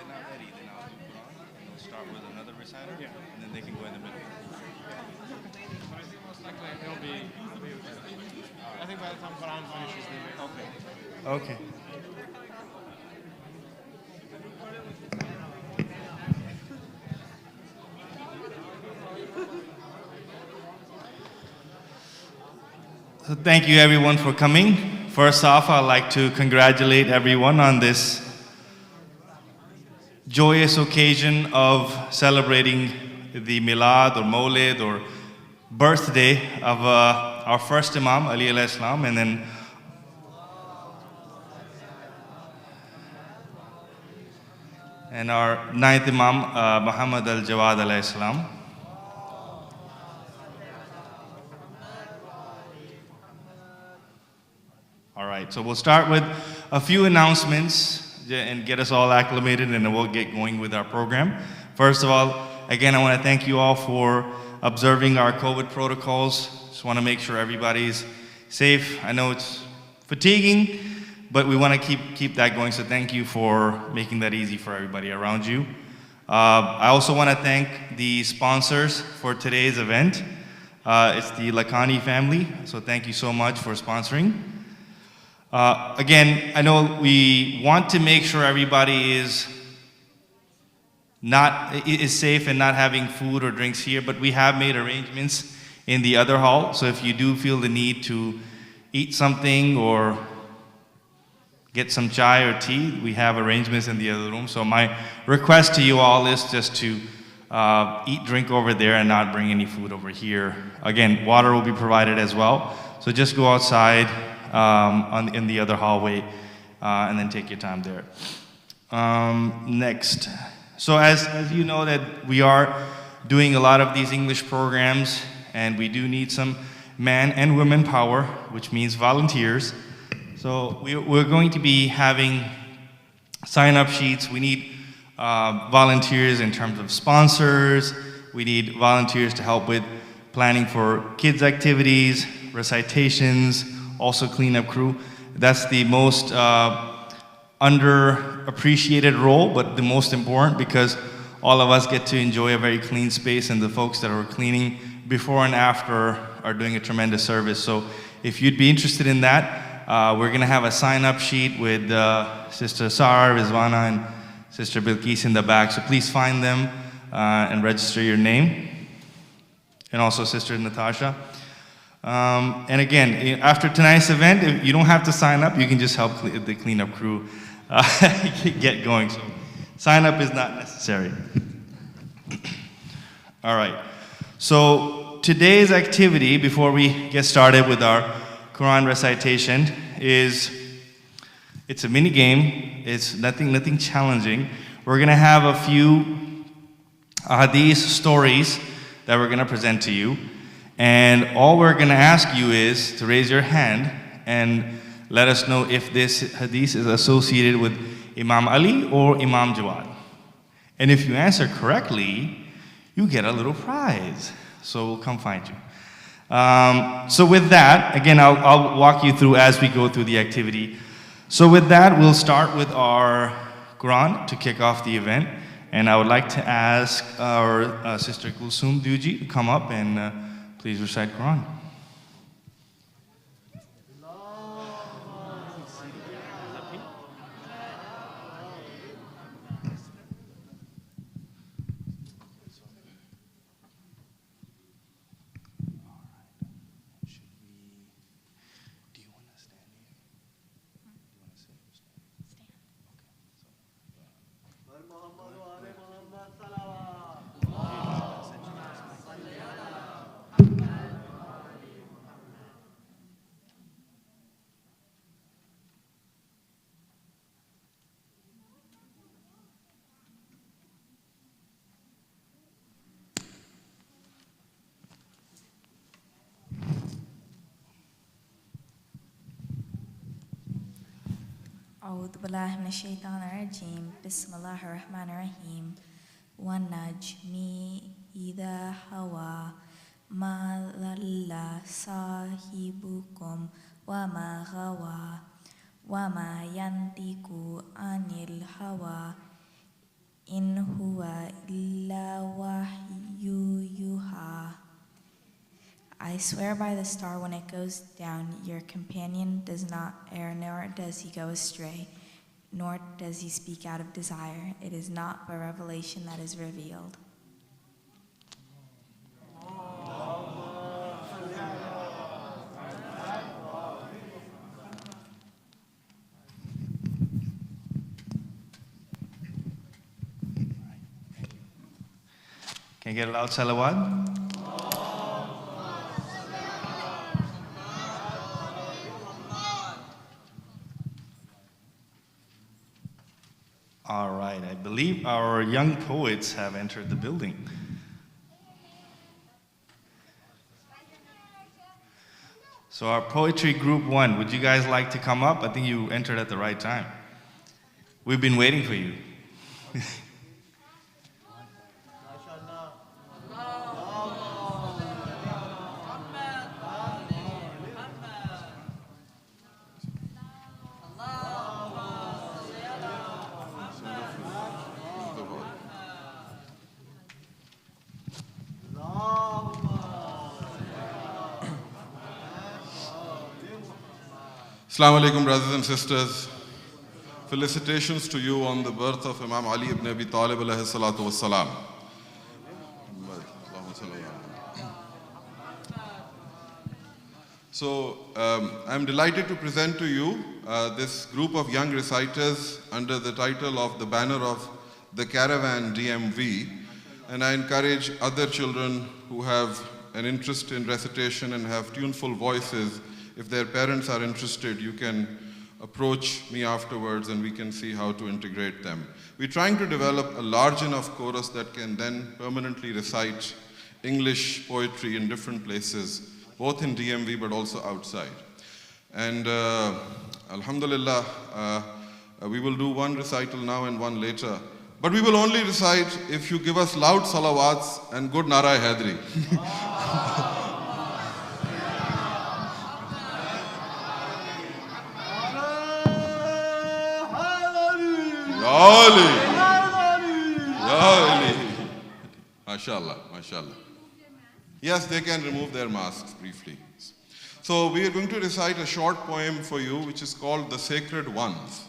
they're not ready, then I'll do Quran, and they'll start with another reciter, Yeah. and then they can go in the middle. But I think most likely it'll be I think by the time Quran finishes, then Okay. So thank you everyone for coming. First off, I'd like to congratulate everyone on this joyous occasion of celebrating the Milad or Mawlid or birthday of our first Imam, Ali alayhi salam, and our ninth Imam, Muhammad al-Jawad alayhi salam. All right, so we'll start with a few announcements and get us all acclimated, and then we'll get going with our program. First of all, again, I want to thank you all for observing our COVID protocols. Just want to make sure everybody's safe. I know it's fatiguing, but we want to keep that going, so thank you for making that easy for everybody around you. I also want to thank the sponsors for today's event. It's the Lakhani family, so thank you so much for sponsoring. Again, I know we want to make sure everybody is safe and not having food or drinks here, but we have made arrangements in the other hall. So if you do feel the need to eat something or get some chai or tea, we have arrangements in the other room. So my request to you all is just to eat, drink over there and not bring any food over here. Again, water will be provided as well. So just go outside in the other hallway and then take your time there. Next. So as you know that we are doing a lot of these English programs, and we do need some man and women power, which means volunteers. So we're going to be having sign-up sheets. We need volunteers in terms of sponsors. We need volunteers to help with planning for kids' activities, recitations, also cleanup crew. That's the most underappreciated role, but the most important, because all of us get to enjoy a very clean space, and the folks that are cleaning before and after are doing a tremendous service. So if you'd be interested in that, we're going to have a sign-up sheet with Sister Sarah, Rizwana, and Sister Bilqis in the back. So please find them and register your name. And also Sister Natasha. And again, after tonight's event, if you don't have to sign up, you can just help the cleanup crew get going. So sign up is not necessary. All right. So today's activity, before we get started with our Quran recitation, it's a mini game. It's nothing challenging. We're going to have a few hadith stories that we're going to present to you. And all we're going to ask you is to raise your hand and let us know if this hadith is associated with Imam Ali or Imam Jawad. And if you answer correctly, you get a little prize. So we'll come find you. So with that, again, I'll walk you through as we go through the activity. So with that, we'll start with our Quran to kick off the event. And I would like to ask our Sister Kulsum Duji to come up and please recite Quran. أعوذ بالله من الشيطان الرجيم بسم الله الرحمن الرحيم والنجم إذا هوى ما ضل صاحبكم وما غوى وما ينطق عن الهوى in huwa illa wahyu yuha. I swear by the star when it goes down, your companion does not err, nor does he go astray, nor does he speak out of desire. It is not by revelation that is revealed. Can you get a loud salawat? All right, I believe our young poets have entered the building. So our poetry group 1, would you guys like to come up? I think you entered at the right time. We've been waiting for you. Assalamu alaikum, brothers and sisters. Felicitations to you on the birth of Imam Ali ibn Abi Talib alayhi salatu wassalam. So I'm delighted to present to you this group of young reciters under the title of the banner of the Caravan DMV. And I encourage other children who have an interest in recitation and have tuneful voices, if their parents are interested, you can approach me afterwards and we can see how to integrate them. We're trying to develop a large enough chorus that can then permanently recite English poetry in different places, both in DMV but also outside. And alhamdulillah, we will do one recital now and one later. But we will only recite if you give us loud salawats and good Nara Hadri. MashaAllah, MashaAllah. Yes, they can remove their masks briefly. So we are going to recite a short poem for you which is called The Sacred Ones.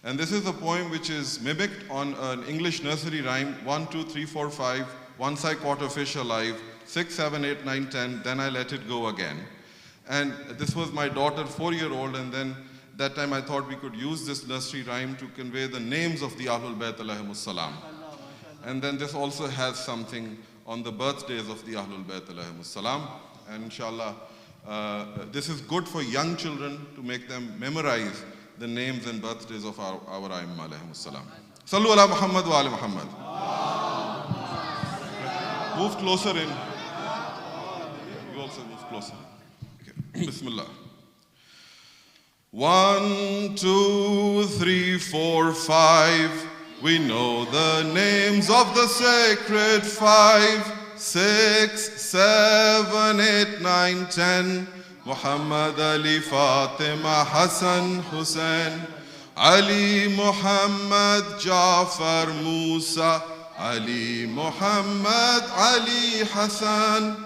And this is a poem which is mimicked on an English nursery rhyme, 1, 2, 3, 4, 5, once I caught a fish alive, 6, 7, 8, 9, 10, then I let it go again. And this was my daughter, 4-year-old, and then that time I thought we could use this nursery rhyme to convey the names of the Ahlul Bayt alayhimus salam. And then this also has something on the birthdays of the Ahlul Bayt alayhimus salam. And inshallah, this is good for young children to make them memorize the names and birthdays of our Aimma alayhimus salam. Sallu ala Muhammad wa ala Muhammad. Move closer in. You also move closer. Okay. Bismillah. 1, 2, 3, 4, 5. We know the names of the sacred 5. 6, 7, 8, 9, 10. Muhammad, Ali, Fatima, Hassan, Hussein. Ali, Muhammad, Jafar, Musa. Ali, Muhammad, Ali, Hassan.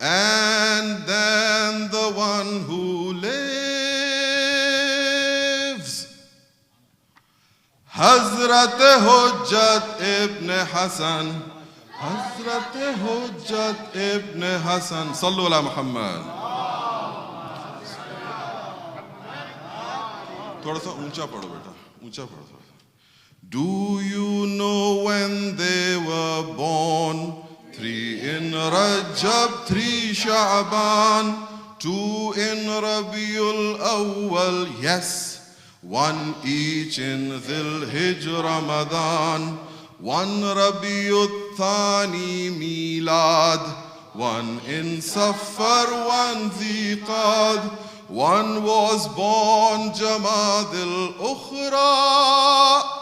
And then the one who lives, Hazrat Hujjat ibn Hassan. Hazrat Hujjat ibn Hassan. Sallu ala Muhammad. थोड़ा सा ऊंचा पढ़ो बेटा, ऊंचा पढ़ो थोड़ा. Do you know when they were born? 3 in Rajab, 3 Sha'ban, 2 in Rabiul Awwal, yes, 1 each in Dhil Hijj Ramadan, 1 Rabiul Thani Milad, 1 in Safar, 1 Ziqad, 1 was born Jamadil Ukhra.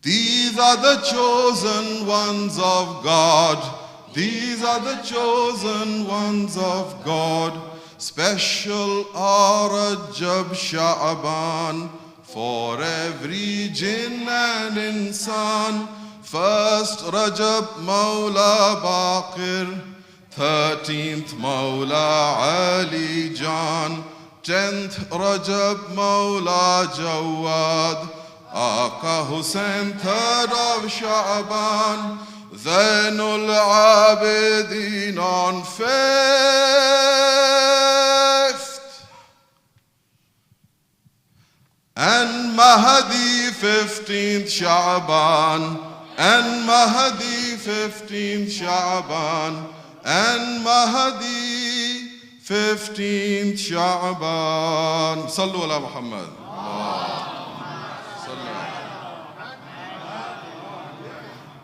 These are the chosen ones of God. These are the chosen ones of God. Special are Rajab, Sha'ban, for every jinn and insan. First Rajab Mawla Baqir, 13th Mawla Ali Jan, 10th Rajab Mawla Jawad, Aka Hussain 3rd of Sha'ban, Zainul Abidin on 5th, and Mahdi 15th Sha'ban, and Mahdi 15th Sha'ban, and Mahdi 15th Sha'ban. Sallu ala Muhammad.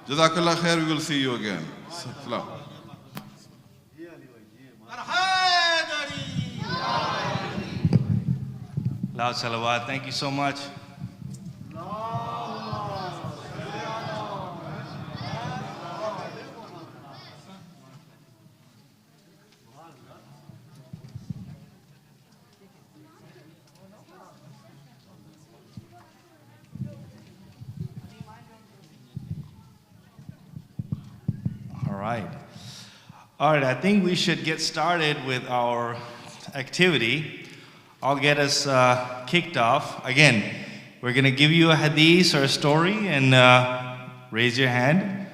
Jazakallah khair, we will see you again. Salam. Loud salawat. Thank you so much. All right, I think we should get started with our activity. I'll get us kicked off. Again, we're going to give you a hadith or a story and raise your hand.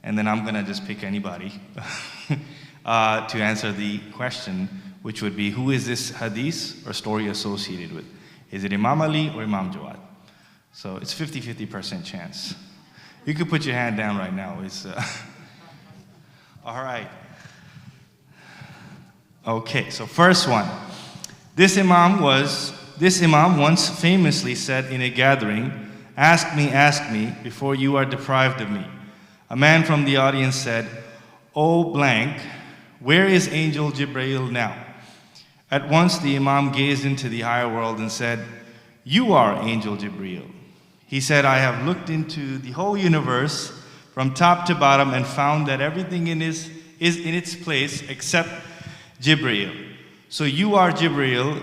And then I'm going to just pick anybody to answer the question, which would be, who is this hadith or story associated with? Is it Imam Ali or Imam Jawad? So it's 50-50% chance. You could put your hand down right now. It's, all right. Okay, so first one. This Imam once famously said in a gathering, ask me, before you are deprived of me. A man from the audience said, "Oh blank, where is Angel Jibreel now?" At once the Imam gazed into the higher world and said, "You are Angel Jibreel." He said, "I have looked into the whole universe from top to bottom and found that everything is in its place except Jibreel. So you are Jibreel."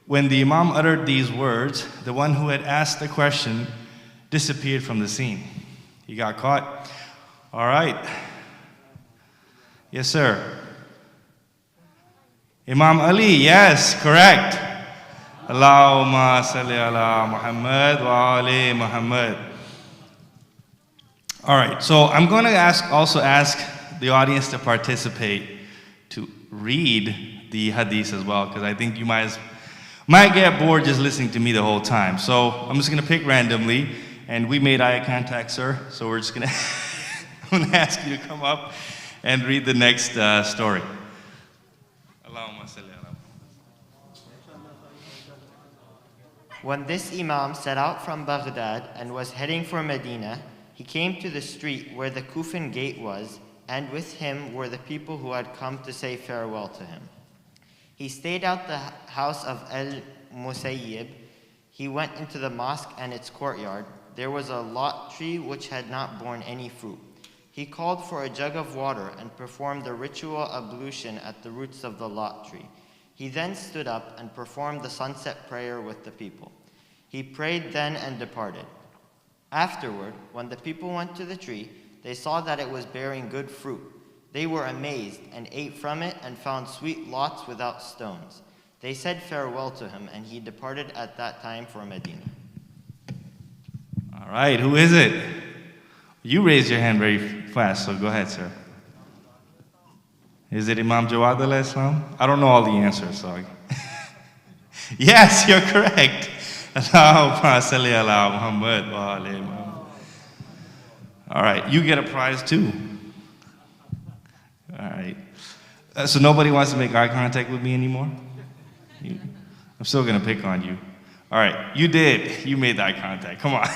When the Imam uttered these words, the one who had asked the question disappeared from the scene. He got caught. All right. Yes, sir. Imam Ali, yes, correct. Allahumma salli ala Muhammad wa ali Muhammad. All right, so I'm going to also ask the audience to participate, to read the hadith as well, because I think you might get bored just listening to me the whole time. So I'm just going to pick randomly, and we made eye contact, sir, so we're just going to I'm going to ask you to come up and read the next story. Allahumma salli ala. When this Imam set out from Baghdad and was heading for Medina, he came to the street where the Kufan gate was, and with him were the people who had come to say farewell to him. He stayed at the house of al-Musayyib. He went into the mosque and its courtyard. There was a lot tree which had not borne any fruit. He called for a jug of water and performed the ritual ablution at the roots of the lot tree. He then stood up and performed the sunset prayer with the people. He prayed then and departed. Afterward, when the people went to the tree, they saw that it was bearing good fruit. They were amazed and ate from it and found sweet lots without stones. They said farewell to him, and he departed at that time for Medina. All right, who is it? You raised your hand very fast, so go ahead, sir. Is it Imam Jawad al-Islam? I don't know all the answers, so. Yes, you're correct. Allahumma salli ala Muhammad wa ali Muhammad. All right, you get a prize too. All right. So nobody wants to make eye contact with me anymore? I'm still going to pick on you. All right, you did. You made the eye contact. Come on.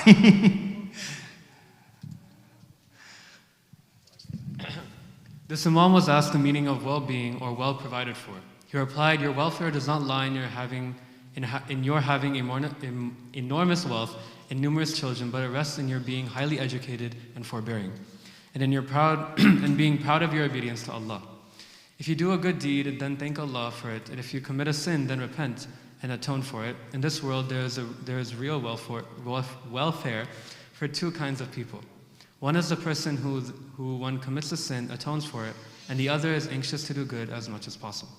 This Imam was asked the meaning of well-being or well provided for. He replied, "Your welfare does not lie in your having enormous wealth and numerous children, but it rests in your being highly educated and forbearing, and in your being proud of your obedience to Allah. If you do a good deed, then thank Allah for it, and if you commit a sin, then repent, and atone for it. In this world, there is real welfare for two kinds of people. One is the person who, when commits a sin, atones for it, and the other is anxious to do good as much as possible.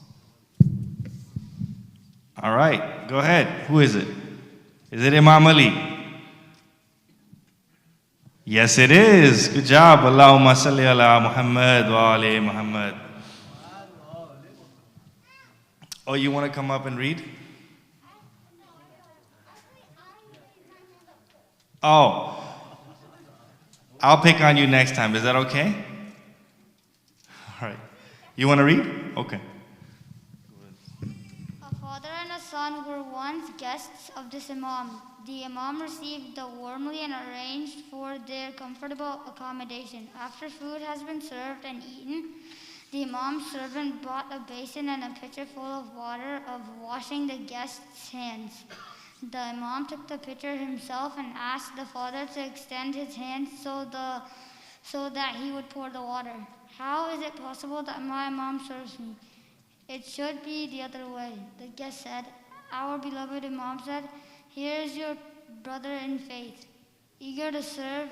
All right, go ahead. Who is it? Is it Imam Ali? Yes, it is. Good job. Allahumma salli ala Muhammad wa ali Muhammad. Oh, you want to come up and read? Oh, I'll pick on you next time. Is that okay? All right. You want to read? Okay. A father and a son were once guests of this Imam. The Imam received them warmly and arranged for their comfortable accommodation. After food has been served and eaten, the Imam's servant brought a basin and a pitcher full of water of washing the guests' hands. The Imam took the pitcher himself and asked the father to extend his hand so that he would pour the water. How is it possible that my Imam serves me? It should be the other way. The guest said. Our beloved Imam said, here is your brother in faith, eager to serve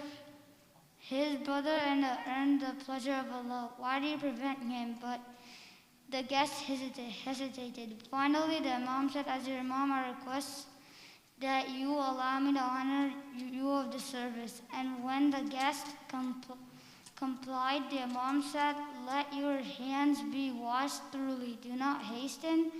his brother and earn the pleasure of Allah. Why do you prevent him? But the guest hesitated. Finally, the Imam said, as your Imam, I request that you allow me to honor you of this service. And when the guest complied, the Imam said, let your hands be washed thoroughly. Do not hasten,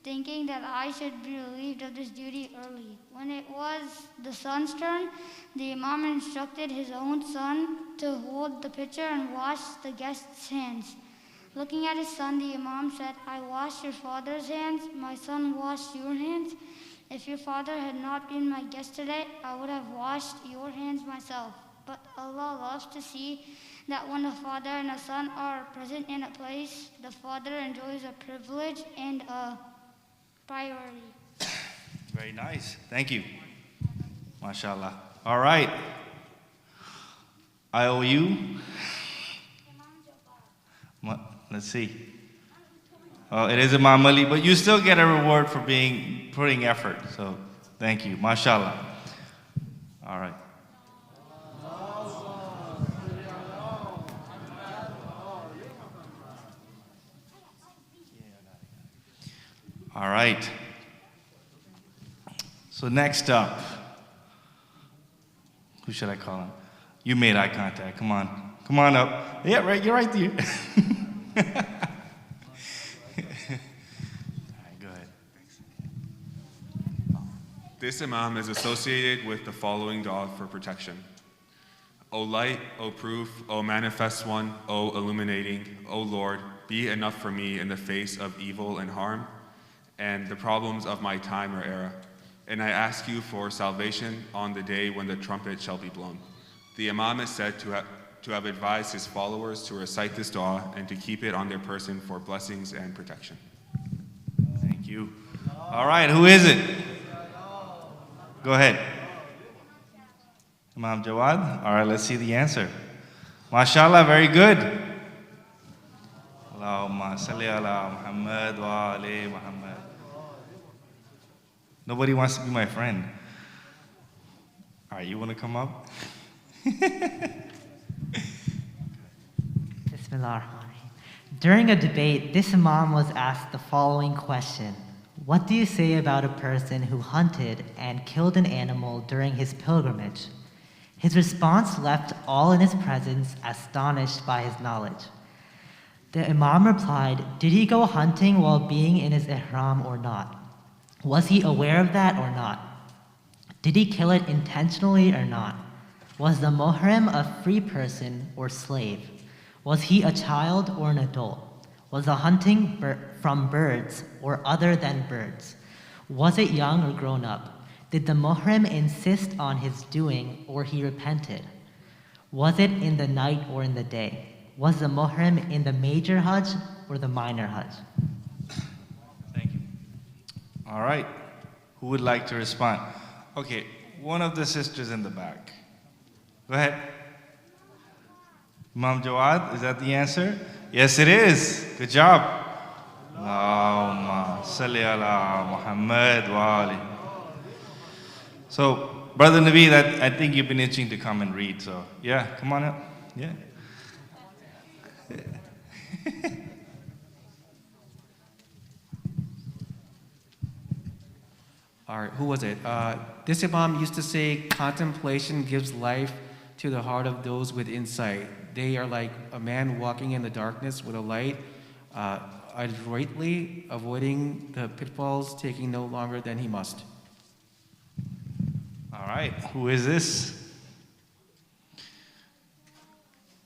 thinking that I should be relieved of this duty early. When it was the son's turn, the Imam instructed his own son to hold the pitcher and wash the guest's hands. Looking at his son, the Imam said, I washed your father's hands, my son washed your hands. If your father had not been my guest today, I would have washed your hands myself. But Allah loves to see that when a father and a son are present in a place, the father enjoys a privilege and a priority. Very nice. Thank you. MashaAllah. All right. I owe you. Let's see. Oh, it is Imam Ali, but you still get a reward for putting effort. So thank you. MashaAllah. All right. All right. So next up, who should I call him? You made eye contact. Come on. Come on up. Yeah, right. You're right there. All right, go ahead. This Imam is associated with the following dua for protection. O light, O proof, O manifest one, O illuminating, O Lord, be enough for me in the face of evil and harm, and the problems of my time or era. And I ask you for salvation on the day when the trumpet shall be blown. The Imam is said to have advised his followers to recite this dua and to keep it on their person for blessings and protection. Thank you. All right, who is it? Go ahead. Imam Jawad? All right, let's see the answer. MashaAllah, very good. Allahumma salli ala Muhammad wa ali Muhammad. Nobody wants to be my friend. All right, you want to come up? Bismillahirrahmanirrahim. During a debate, this Imam was asked the following question. What do you say about a person who hunted and killed an animal during his pilgrimage? His response left all in his presence astonished by his knowledge. The Imam replied, did he go hunting while being in his ihram or not? Was he aware of that or not? Did he kill it intentionally or not? Was the muhrim a free person or slave? Was he a child or an adult? Was the hunting from birds or other than birds? Was it young or grown up? Did the muhrim insist on his doing or he repented? Was it in the night or in the day? Was the muhrim in the major hajj or the minor hajj? Thank you. All right. Who would like to respond? Okay, one of the sisters in the back. Go ahead. Imam Jawad, is that the answer? Yes, it is. Good job. Allahumma salli ala Muhammad wa ali. So, Brother Naveed, I think you've been itching to come and read, so yeah, come on up. Yeah. All right, who was it? This Imam used to say, contemplation gives life to the heart of those with insight. They are like a man walking in the darkness with a light, adroitly avoiding the pitfalls, taking no longer than he must. All right, who is this?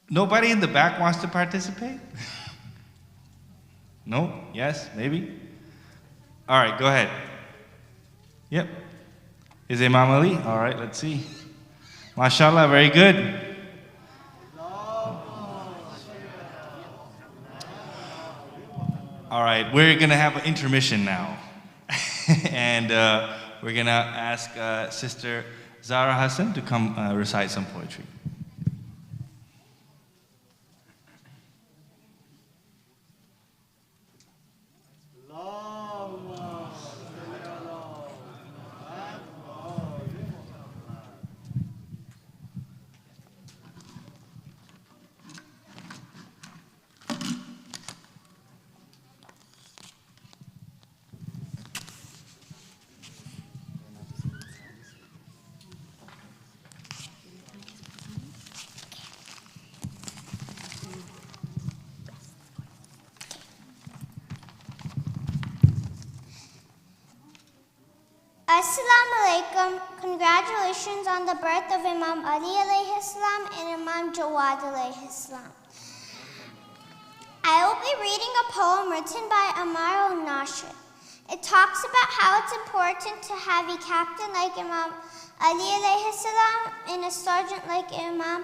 Nobody in the back wants to participate? No? Yes? Maybe? All right, go ahead. Yep. Is Imam Ali? All right, let's see. MashaAllah, very good. All right, we're going to have an intermission now. And we're going to ask Sister Zara Hassan to come recite some poetry. Assalamu alaikum. Congratulations on the birth of Imam Ali alayhi salam and Imam Jawad alayhi salam. I will be reading a poem written by Ammar al-Nashr. It talks about how it's important to have a captain like Imam Ali alayhi salam and a sergeant like Imam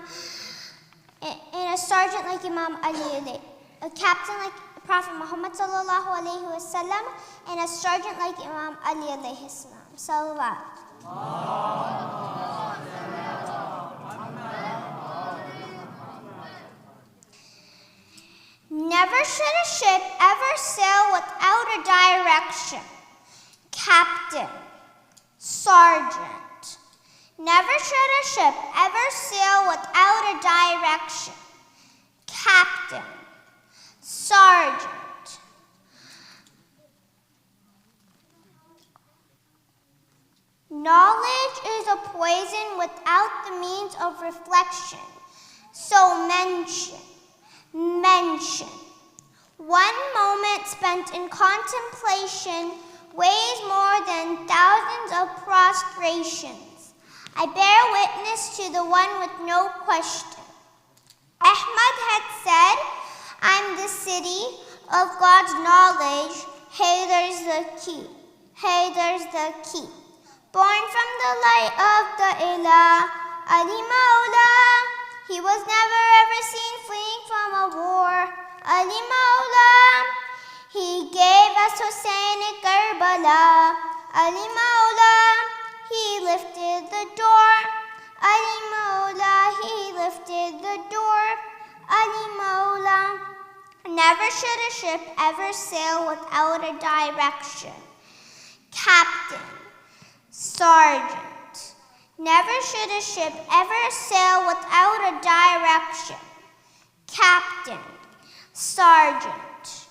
Ali alayhi, a captain like Prophet Muhammad sallallahu alayhi wasallam, and a sergeant like Imam Ali alayhi salam. Salawat. Never should a ship ever sail without a direction. Captain, sergeant. Never should a ship ever sail without a direction. Captain, sergeant. Knowledge is a poison without the means of reflection. So mention. One moment spent in contemplation weighs more than thousands of prostrations. I bear witness to the one with no question. Ahmad had said, I'm the city of God's knowledge. Hey, there's the key. Hey, there's the key. Born from the light of the Ilah, Ali Maula. He was never ever seen fleeing from a war. Ali Maula. He gave us Hussein in Karbala. Ali Maula. He lifted the door. Ali Maula. He lifted the door. Ali Maula. Never should a ship ever sail without a direction. Captain. Sergeant. Never should a ship ever sail without a direction. Captain. Sergeant.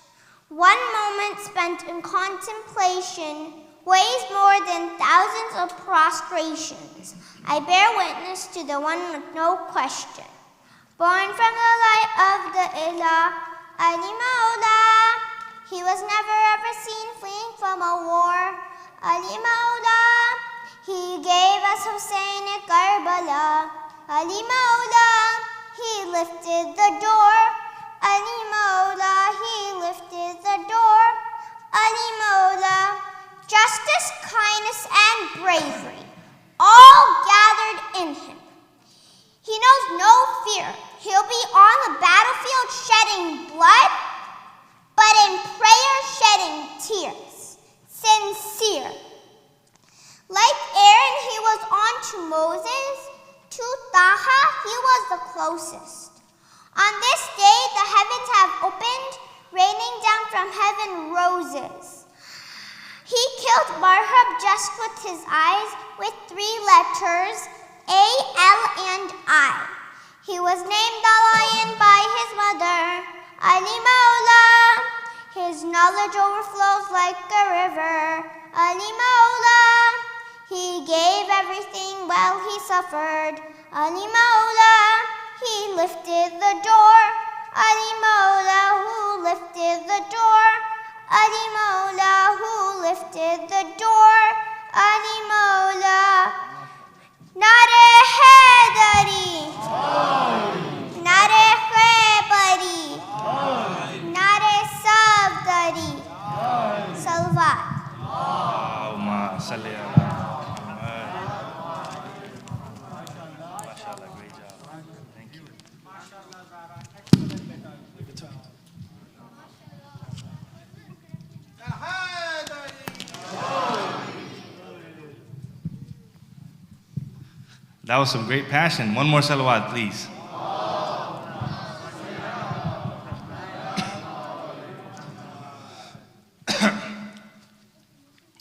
One moment spent in contemplation weighs more than thousands of prostrations. I bear witness to the one with no question. Born from the light of the Ilah, Ali Maula. He was never ever seen fleeing from a war. Ali Maula. He gave us Hussein in Karbala. Ali Maula. He lifted the door. Ali Maula. He lifted the door. Ali Maula. Justice, kindness, and bravery, all gathered in him. He knows no fear. He'll be on the battlefield shedding blood, but in prayer shedding tears. Sincere. Like Aaron, he was on to Moses. To Taha, he was the closest. On this day, the heavens have opened, raining down from heaven roses. He killed Marhab just with his eyes with 3 letters, A, L, and I. He was named the lion by his mother, Ali Maula. His knowledge overflows like a river, Ali Maula. He gave everything while he suffered, Ali Maula. He lifted the door, Ali Maula, who lifted the door. Ali Maula, who lifted the door, Ali Maula. Nare Haidari, Nare Khaybari, Nare Safdari, Salvat. Allahumma salli ala Muhammad. MashaAllah, great job. Thank you. That was some great passion. One more salawat, please.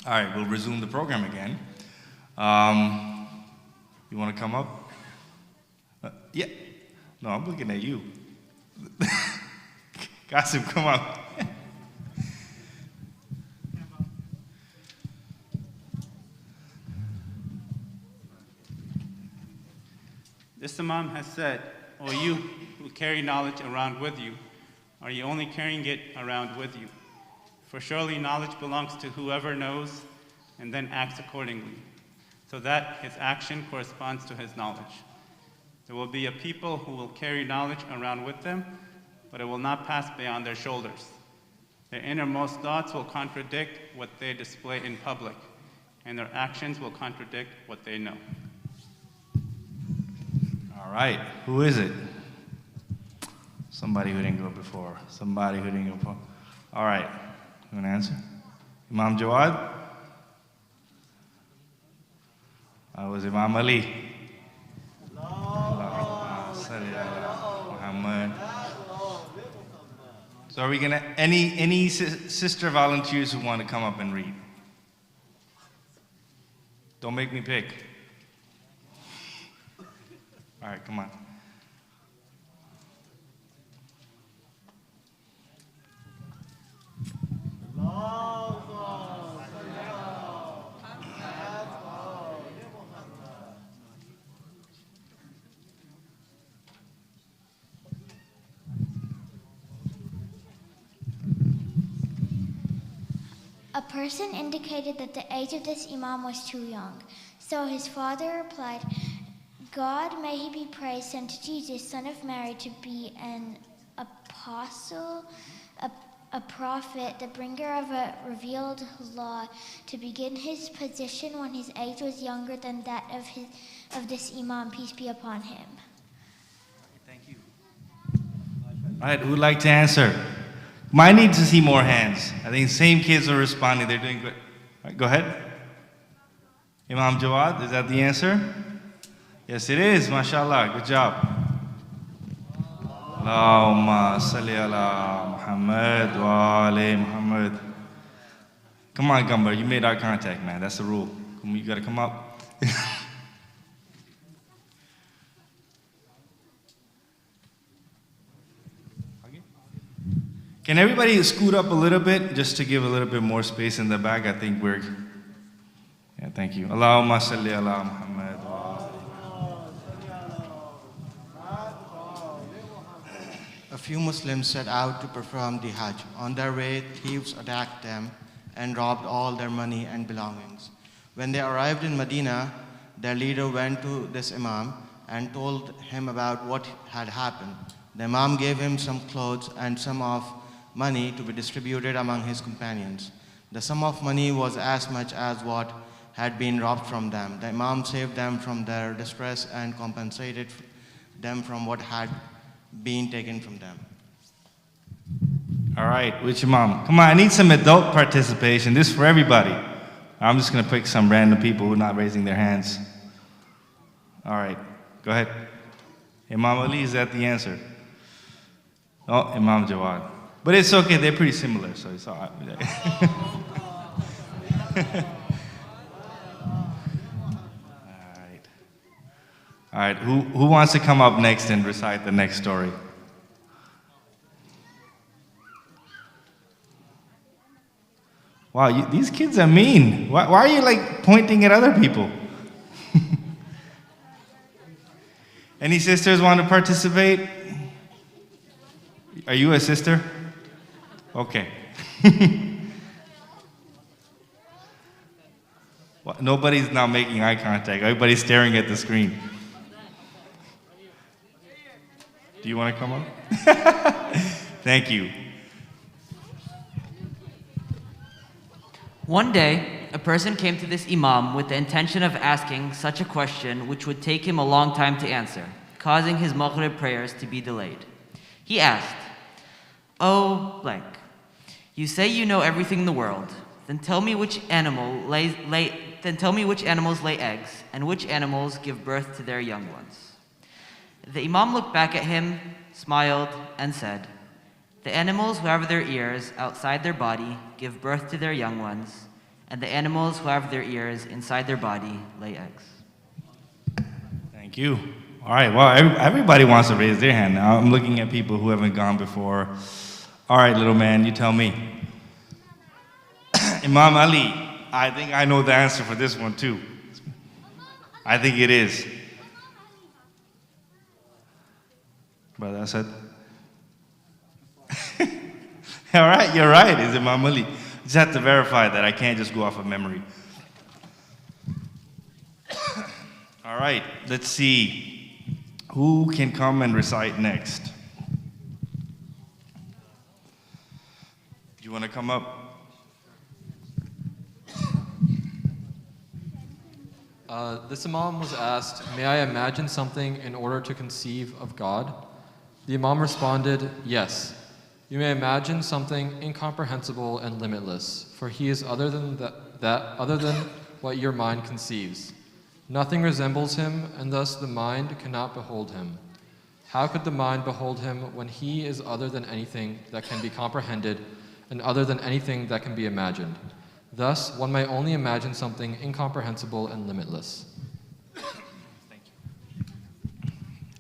All right, we'll resume the program again. You want to come up? Yeah. No, I'm looking at you. Qasim, come up. This Imam has said, O you who carry knowledge around with you, are you only carrying it around with you? For surely knowledge belongs to whoever knows and then acts accordingly, so that his action corresponds to his knowledge. There will be a people who will carry knowledge around with them, but it will not pass beyond their shoulders. Their innermost thoughts will contradict what they display in public, and their actions will contradict what they know. All right, who is it? Somebody who didn't go before. Somebody who didn't go before. All right, you want to answer? Imam Jawad? I was Imam Ali. Muhammad. So are we gonna, any sister volunteers who want to come up and read? Don't make me pick. All right, come on. A person indicated that the age of this Imam was too young. So his father replied, God, may he be praised, sent Jesus, son of Mary, to be an apostle, a prophet, the bringer of a revealed law, to begin his position when his age was younger than that of this Imam, peace be upon him. Thank you. All right, who would like to answer? Might need to see more hands. I think the same kids are responding. They're doing good. All right, go ahead. Imam Jawad, is that the answer? Yes, it is. MashaAllah. Good job. Allahumma salli ala Muhammad wa ali Muhammad. Come on, Gumbar. You made eye contact, man. That's the rule. You got to come up. Can everybody scoot up a little bit just to give a little bit more space in the back? I think we're... Yeah, thank you. Allahumma salli ala Muhammad wa A few Muslims set out to perform the Hajj. On their way, thieves attacked them and robbed all their money and belongings. When they arrived in Medina, their leader went to this Imam and told him about what had happened. The Imam gave him some clothes and some of money to be distributed among his companions. The sum of money was as much as what had been robbed from them. The Imam saved them from their distress and compensated them from what had been taken from them. All right, which Imam? Come on, I need some adult participation. This is for everybody. I'm just going to pick some random people who are not raising their hands. All right, go ahead. Imam Ali, is that the answer? Oh, Imam Jawad. But it's okay, they're pretty similar, so it's all right. All right, who wants to come up next and recite the next story? Wow, these kids are mean. Why are you like pointing at other people? Any sisters want to participate? Are you a sister? Okay. Well, nobody's now making eye contact. Everybody's staring at the screen. Do you want to come up? Thank you. One day, a person came to this imam with the intention of asking such a question which would take him a long time to answer, causing his Maghrib prayers to be delayed. He asked, "Oh, blank, you say you know everything in the world. Then tell me which animals lay eggs and which animals give birth to their young ones." The imam looked back at him, smiled, and said, "The animals who have their ears outside their body give birth to their young ones, and the animals who have their ears inside their body lay eggs." Thank you. All right, well, everybody wants to raise their hand now. I'm looking at people who haven't gone before. All right, little man, you tell me. Imam Ali, I think I know the answer for this one too. I think it is. Brother Asad. All right, you're right, it's Imam Ali. Just have to verify that. I can't just go off of memory. All right, let's see. Who can come and recite next? Do you want to come up? This imam was asked, "May I imagine something in order to conceive of God?" The imam responded, "Yes. You may imagine something incomprehensible and limitless, for he is other than other than what your mind conceives. Nothing resembles him, and thus the mind cannot behold him. How could the mind behold him when he is other than anything that can be comprehended and other than anything that can be imagined? Thus, one may only imagine something incomprehensible and limitless." Thank you.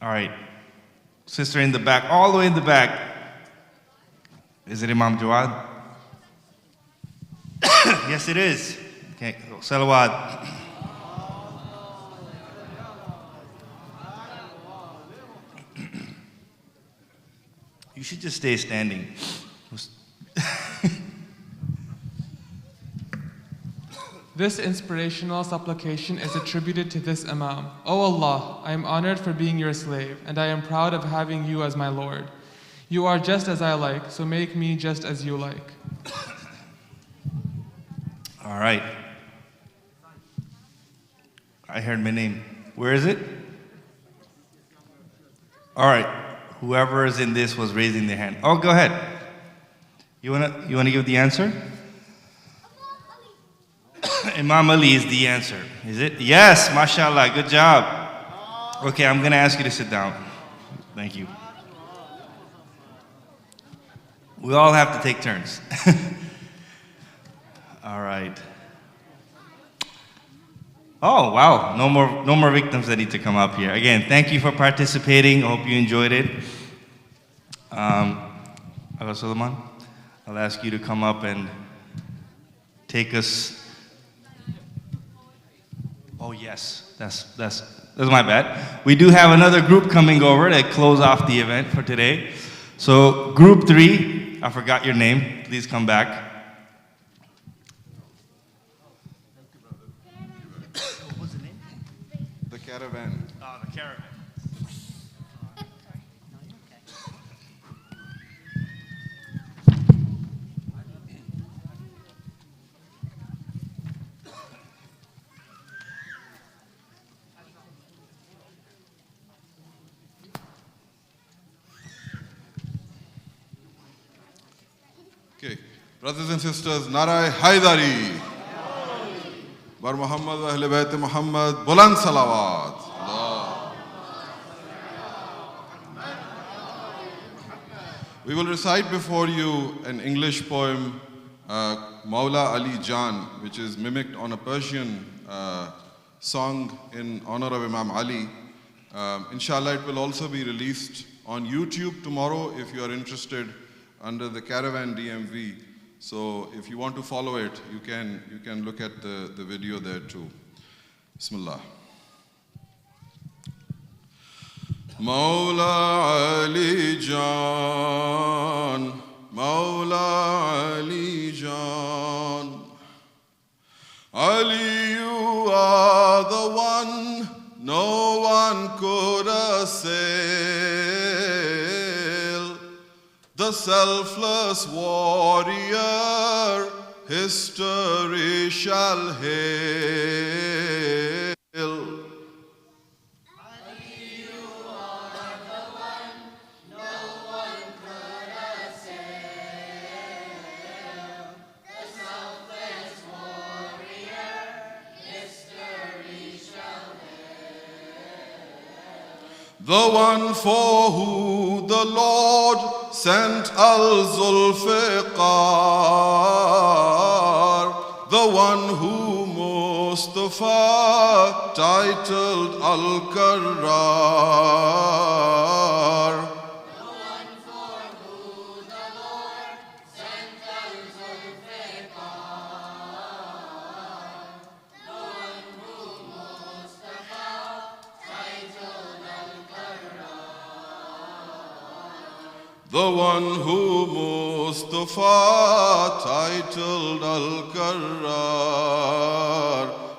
All right. Sister in the back, all the way in the back. Is it Imam Jawad? Yes, it is. Okay, Salawat. You should just stay standing. This inspirational supplication is attributed to this Imam. "O Allah, I am honored for being your slave, and I am proud of having you as my Lord. You are just as I like, so make me just as you like." All right. I heard my name. Where is it? All right. Whoever is in this was raising their hand. Oh, go ahead. You wanna give the answer? Imam Ali is the answer. Is it? Yes, mashallah, good job. Okay, I'm gonna ask you to sit down. Thank you. We all have to take turns. All right. Oh, wow, no more victims that need to come up here. Again, thank you for participating. I hope you enjoyed it. Aga Suleiman, I'll ask you to come up and take us. Oh yes, that's my bad. We do have another group coming over to close off the event for today. So group 3, I forgot your name. Please come back. What was the name? The caravan. Oh, the caravan. Okay, brothers and sisters, Narai Haidari. Bar Muhammad wa Ahle Bayt Muhammad, Buland Salawat. We will recite before you an English poem Maula Ali Jan, which is mimicked on a Persian song in honor of Imam Ali. Inshallah, it will also be released on YouTube tomorrow if you are interested under the Caravan DMV. So if you want to follow it, you can look at the video there too. Bismillah. Maula Ali Jan, Maula Ali Jan, Ali, you are the one no one could assail, the selfless warrior history shall hail. The one for who the Lord sent al-Zulfiqar, the one who Mustafa titled al-Karrar. The one who Mustafa titled al-Karrar,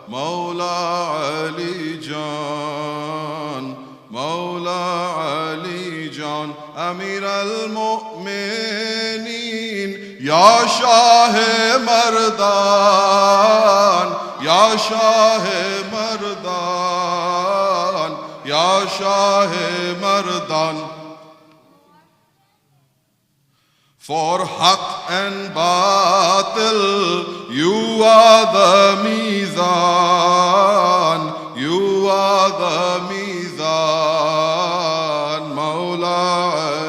Maula Ali Jan, Maula Ali Jan, Amir al-Mu'mineen, Ya Shahe Mardan, Ya Shahe Mardan, Ya Shahe Mardan. For Haqq and Batil, you are the Mizan, you are the Mizan, Maula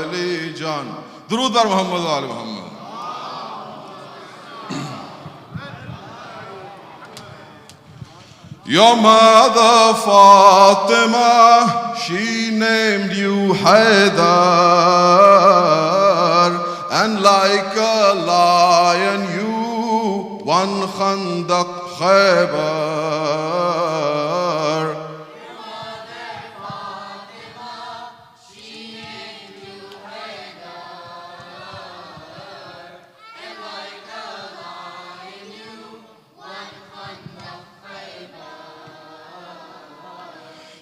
Ali Jan. Durood bar Muhammad wa Ali Muhammad. Your mother Fatima, she named you Haydar, and like a lion you won Khandaq Khaybar.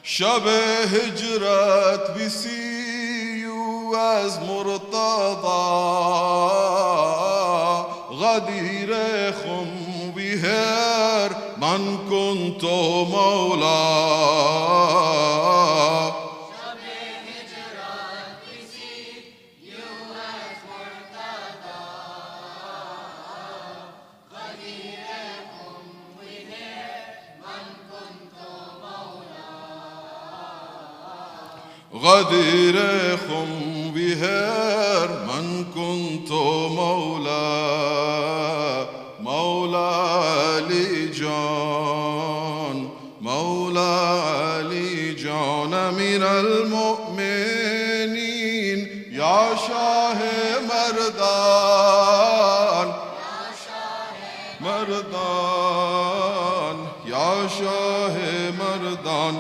Shabe Hijrat, we see you as Murtada. Ghadir khum, we hear Man kunto Mawla. غدير خم بهر من كنت مولى مولى علي جان مولى علي جان أمير المؤمنين يا شاه مردان مردان يا شاه مردان.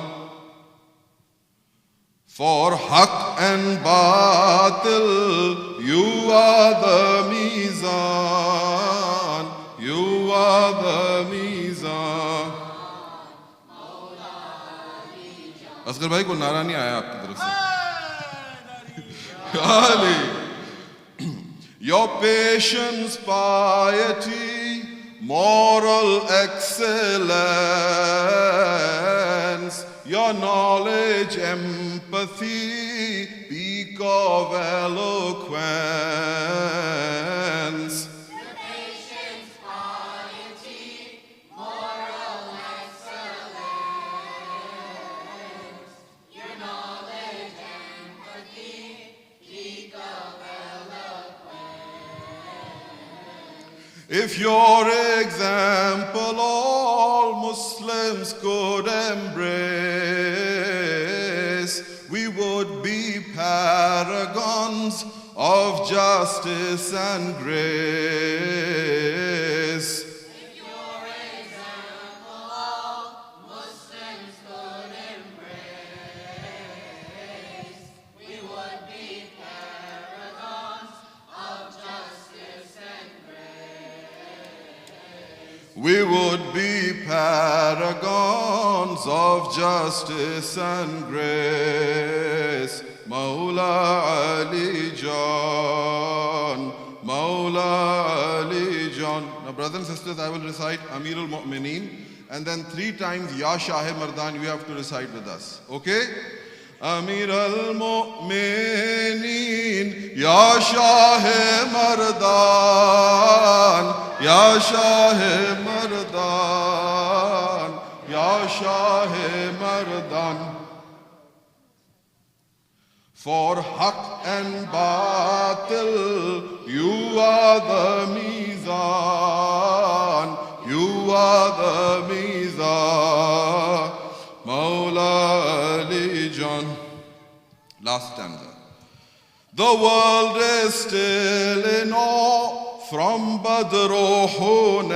For Haqq and Batil, you are the Mizan, you are the Mizan. Asghar bhai, koi nara nahi aaya aapki taraf se. Ali. Your patience, piety, moral excellence, your knowledge, empathy, peak of eloquence. Your patience, piety, moral excellence, your knowledge, empathy, peak of eloquence. If your example all Muslims could embrace, we would be paragons of justice and grace. If your example all Muslims could embrace, we would be paragons of justice and grace. We would be paragons of justice and grace. Mawla Ali John, Mawla Ali John. Now, brothers and sisters, I will recite Amir al-Mu'mineen, and then 3 times Ya Shahe Mardan you have to recite with us. Okay? Amir al-Mu'mineen, Ya Shahe Mardan, Ya Shahe Mardan, Ya Shahe Mardan. For haq and batil, you are the mizan, you are the mizan. Mawla Ali John. Last stanza. The world is still in awe from Badr o Hunain,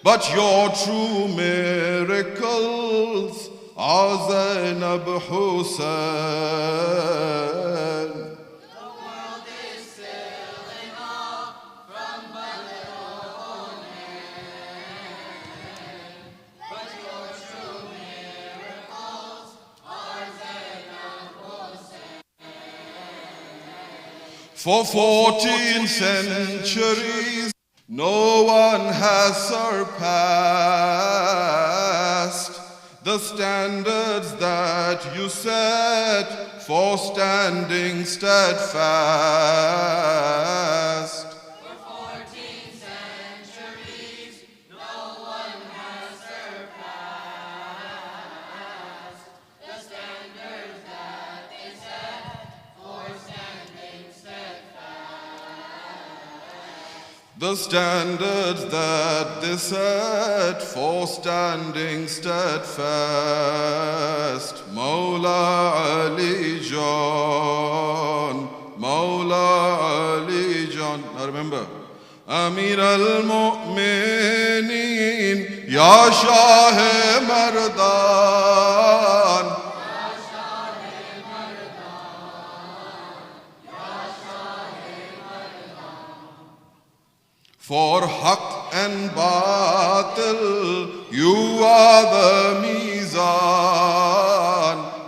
but your true miracles are Zainab Hussain. The world is still in awe from Badr o Hunain, but your true miracles are Zainab Hussain. For 14 centuries, no one has surpassed the standards that you set for standing steadfast. For 14 centuries, no one has surpassed the standards that they set for standing steadfast. The standards that they set for standing steadfast. Mawla Ali John, Mawla Ali John. Now remember, Amir al-Mu'mineen, Ya Shahe Mardan. For haq and batil, you are the mizan,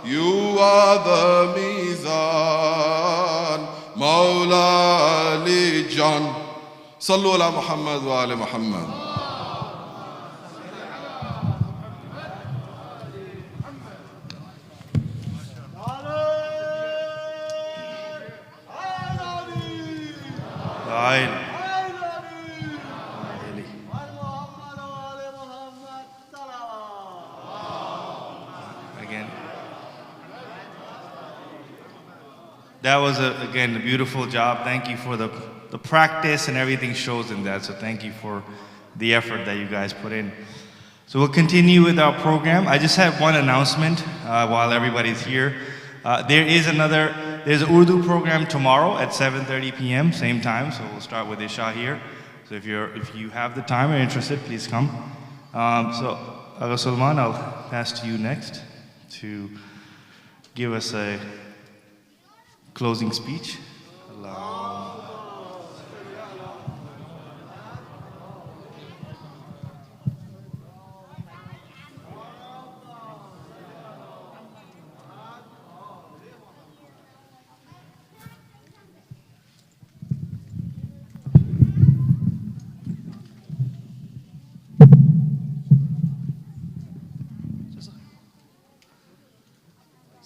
you are the mizan. Mawla Ali John. Sallu ala Muhammad wa ala Muhammad. Again. That was, again, a beautiful job. Thank you for the practice, and everything shows in that. So thank you for the effort that you guys put in. So we'll continue with our program. I just have one announcement while everybody's here. There's an Urdu program tomorrow at 7:30 p.m., same time. So we'll start with Isha here. So if you have the time or interested, please come. So Agha Salman, I'll pass to you next to give us a closing speech.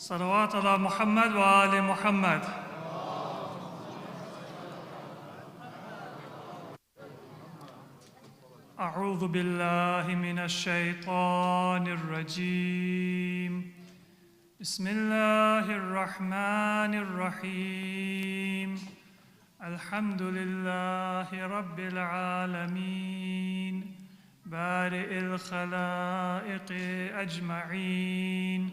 صلوات على محمد وآل محمد. أعوذ بالله من الشيطان الرجيم. بسم الله الرحمن الرحيم. الحمد لله رب العالمين بارئ الخلائق أجمعين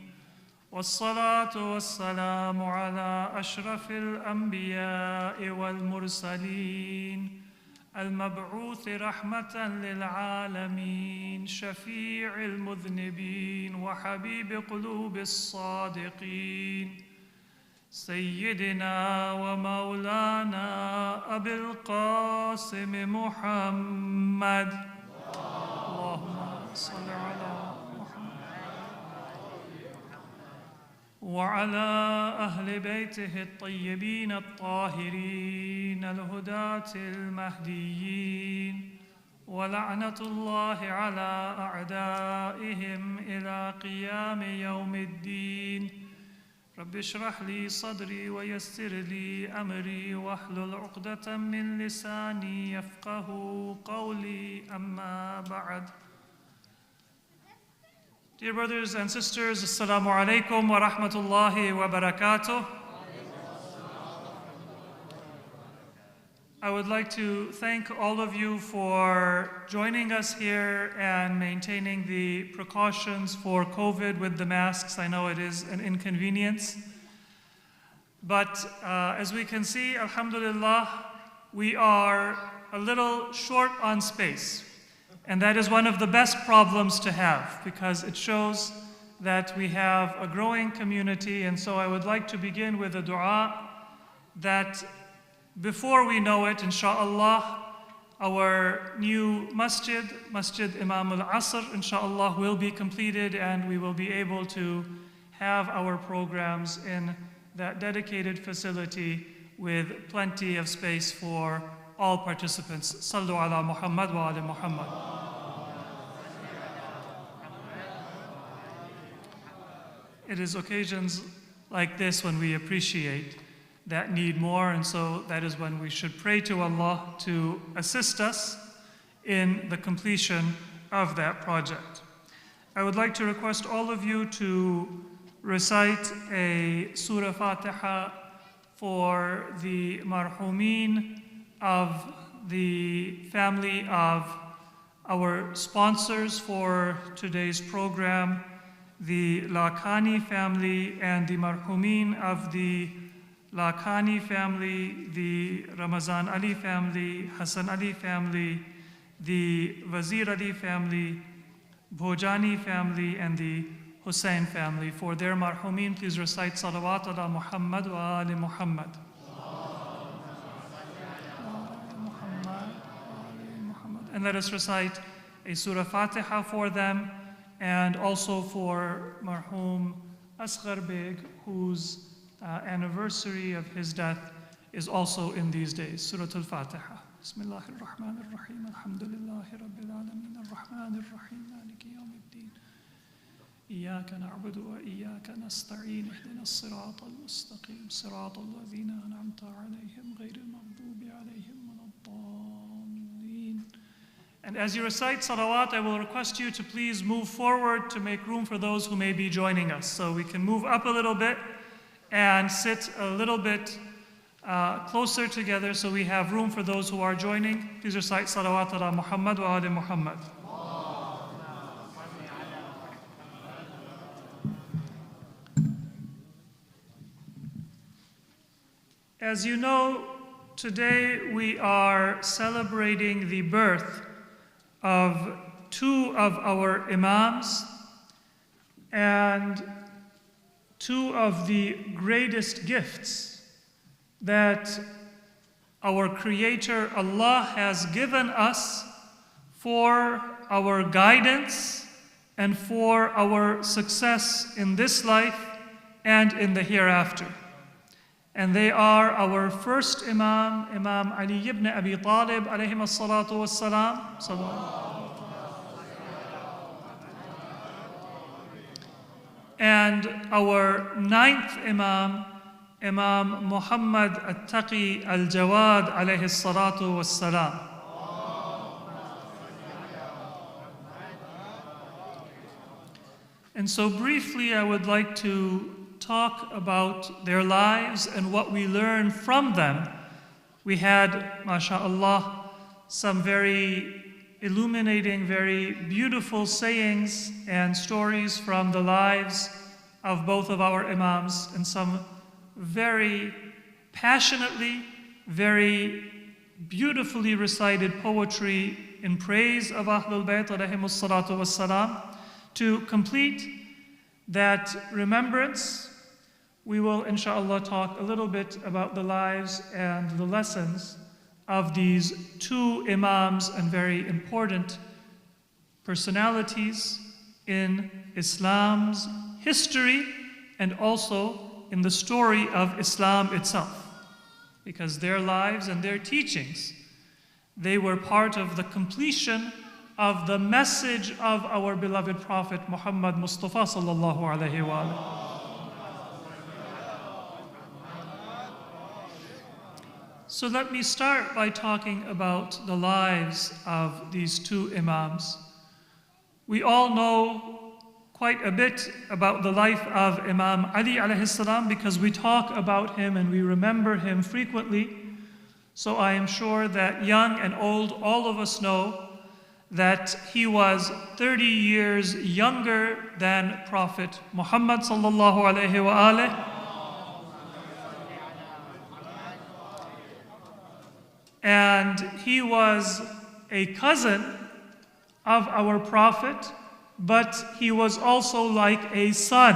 والصلاة والسلام على أشرف الأنبياء والمرسلين المبعوث رحمة للعالمين شفيع المذنبين وحبيب قلوب الصادقين سيدنا ومولانا أبي القاسم محمد اللهم صل على وعلى أهل بيته الطيبين الطاهرين الهداة المهديين ولعنة الله على أعدائهم إلى قيام يوم الدين رب اشرح لي صدري ويسر لي أمري واحلل عقدة من لساني يفقه قولي أما بعد. Dear brothers and sisters, Assalamu alaikum wa rahmatullahi wa barakatuh. I would like to thank all of you for joining us here and maintaining the precautions for COVID with the masks. I know it is an inconvenience. But as we can see, alhamdulillah, we are a little short on space. And that is one of the best problems to have because it shows that we have a growing community. And so I would like to begin with a dua that before we know it, inshallah, our new masjid, Masjid Imam al-Asr, inshallah, will be completed and we will be able to have our programs in that dedicated facility with plenty of space for all participants. Sallu ala Muhammad wa ala Muhammad. It is occasions like this when we appreciate that need more, and so that is when we should pray to Allah to assist us in the completion of that project. I would like to request all of you to recite a Surah Fatiha for the marhumin of the family of our sponsors for today's program, the Lakhani family and the marhumin of the Lakhani family, the Ramazan Ali family, Hassan Ali family, the Wazir Ali family, Bhojani family, and the Hussein family. For their marhumin, please recite Salawat ala Muhammad wa ali Muhammad. And let us recite a Surah Fatiha for them, and also for marhum Asghar Beg, whose anniversary of his death is also in these days. Surah Al-Fatiha. Bismillah ar-Rahman ar-Rahim. Alhamdulillahi Rabbil Alameen. Ar-Rahman ar-Rahim. Maliki yawmiddin. إياك نعبد وإياك نستعين اهدنا الصراط المستقيم صراط الذين أنعمت عليهم غير المغضوب عليهم ولا الضالين. And as you recite salawat, I will request you to please move forward to make room for those who may be joining us. So we can move up a little bit and sit a little bit closer together so we have room for those who are joining. Please recite salawat ala Muhammad wa ali Muhammad. As you know, today we are celebrating the birth of two of our imams and two of the greatest gifts that our Creator Allah has given us for our guidance and for our success in this life and in the hereafter. And they are our first Imam, Imam Ali ibn Abi Talib, alayhim as-salatu was-salam. And our ninth Imam, Imam Muhammad al-Taqi al-Jawad, alayhi as-salatu was-salam. And so briefly, I would like to talk about their lives and what we learn from them We had, mashallah, some very illuminating, very beautiful sayings and stories from the lives of both of our imams, and some very passionately, very beautifully recited poetry in praise of Ahlul Bayt alayhimus salatu wassalam. To complete that remembrance, we will inshallah talk a little bit about the lives and the lessons of these two imams and very important personalities in Islam's history and also in the story of Islam itself. Because their lives and their teachings, they were part of the completion of the message of our beloved Prophet Muhammad Mustafa sallallahu alaihi wa So let me start by talking about the lives of these two imams. We all know quite a bit about the life of Imam Ali alayhi salam because we talk about him and we remember him frequently. So I am sure that young and old, all of us know that he was 30 years younger than Prophet Muhammad sallallahu alaihi wa alihi. And he was a cousin of our Prophet, but he was also like a son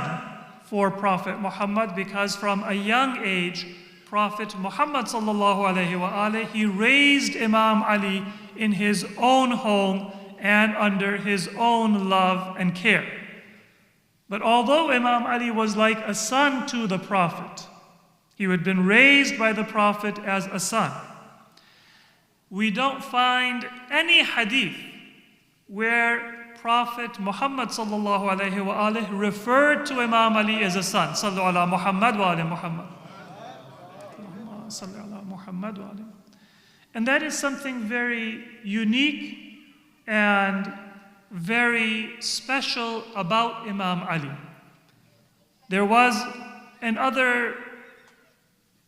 for Prophet Muhammad because from a young age, Prophet Muhammad sallallahu alaihi wa alihi, he raised Imam Ali in his own home and under his own love and care. But although Imam Ali was like a son to the Prophet, he had been raised by the Prophet as a son. We don't find any hadith where Prophet Muhammad sallallahu alaihi wa alihi referred to Imam Ali as a son. Sallu ala Muhammad wa ali Muhammad. Sallu ala Muhammad wa ali. And that is something very unique and very special about Imam Ali. There was another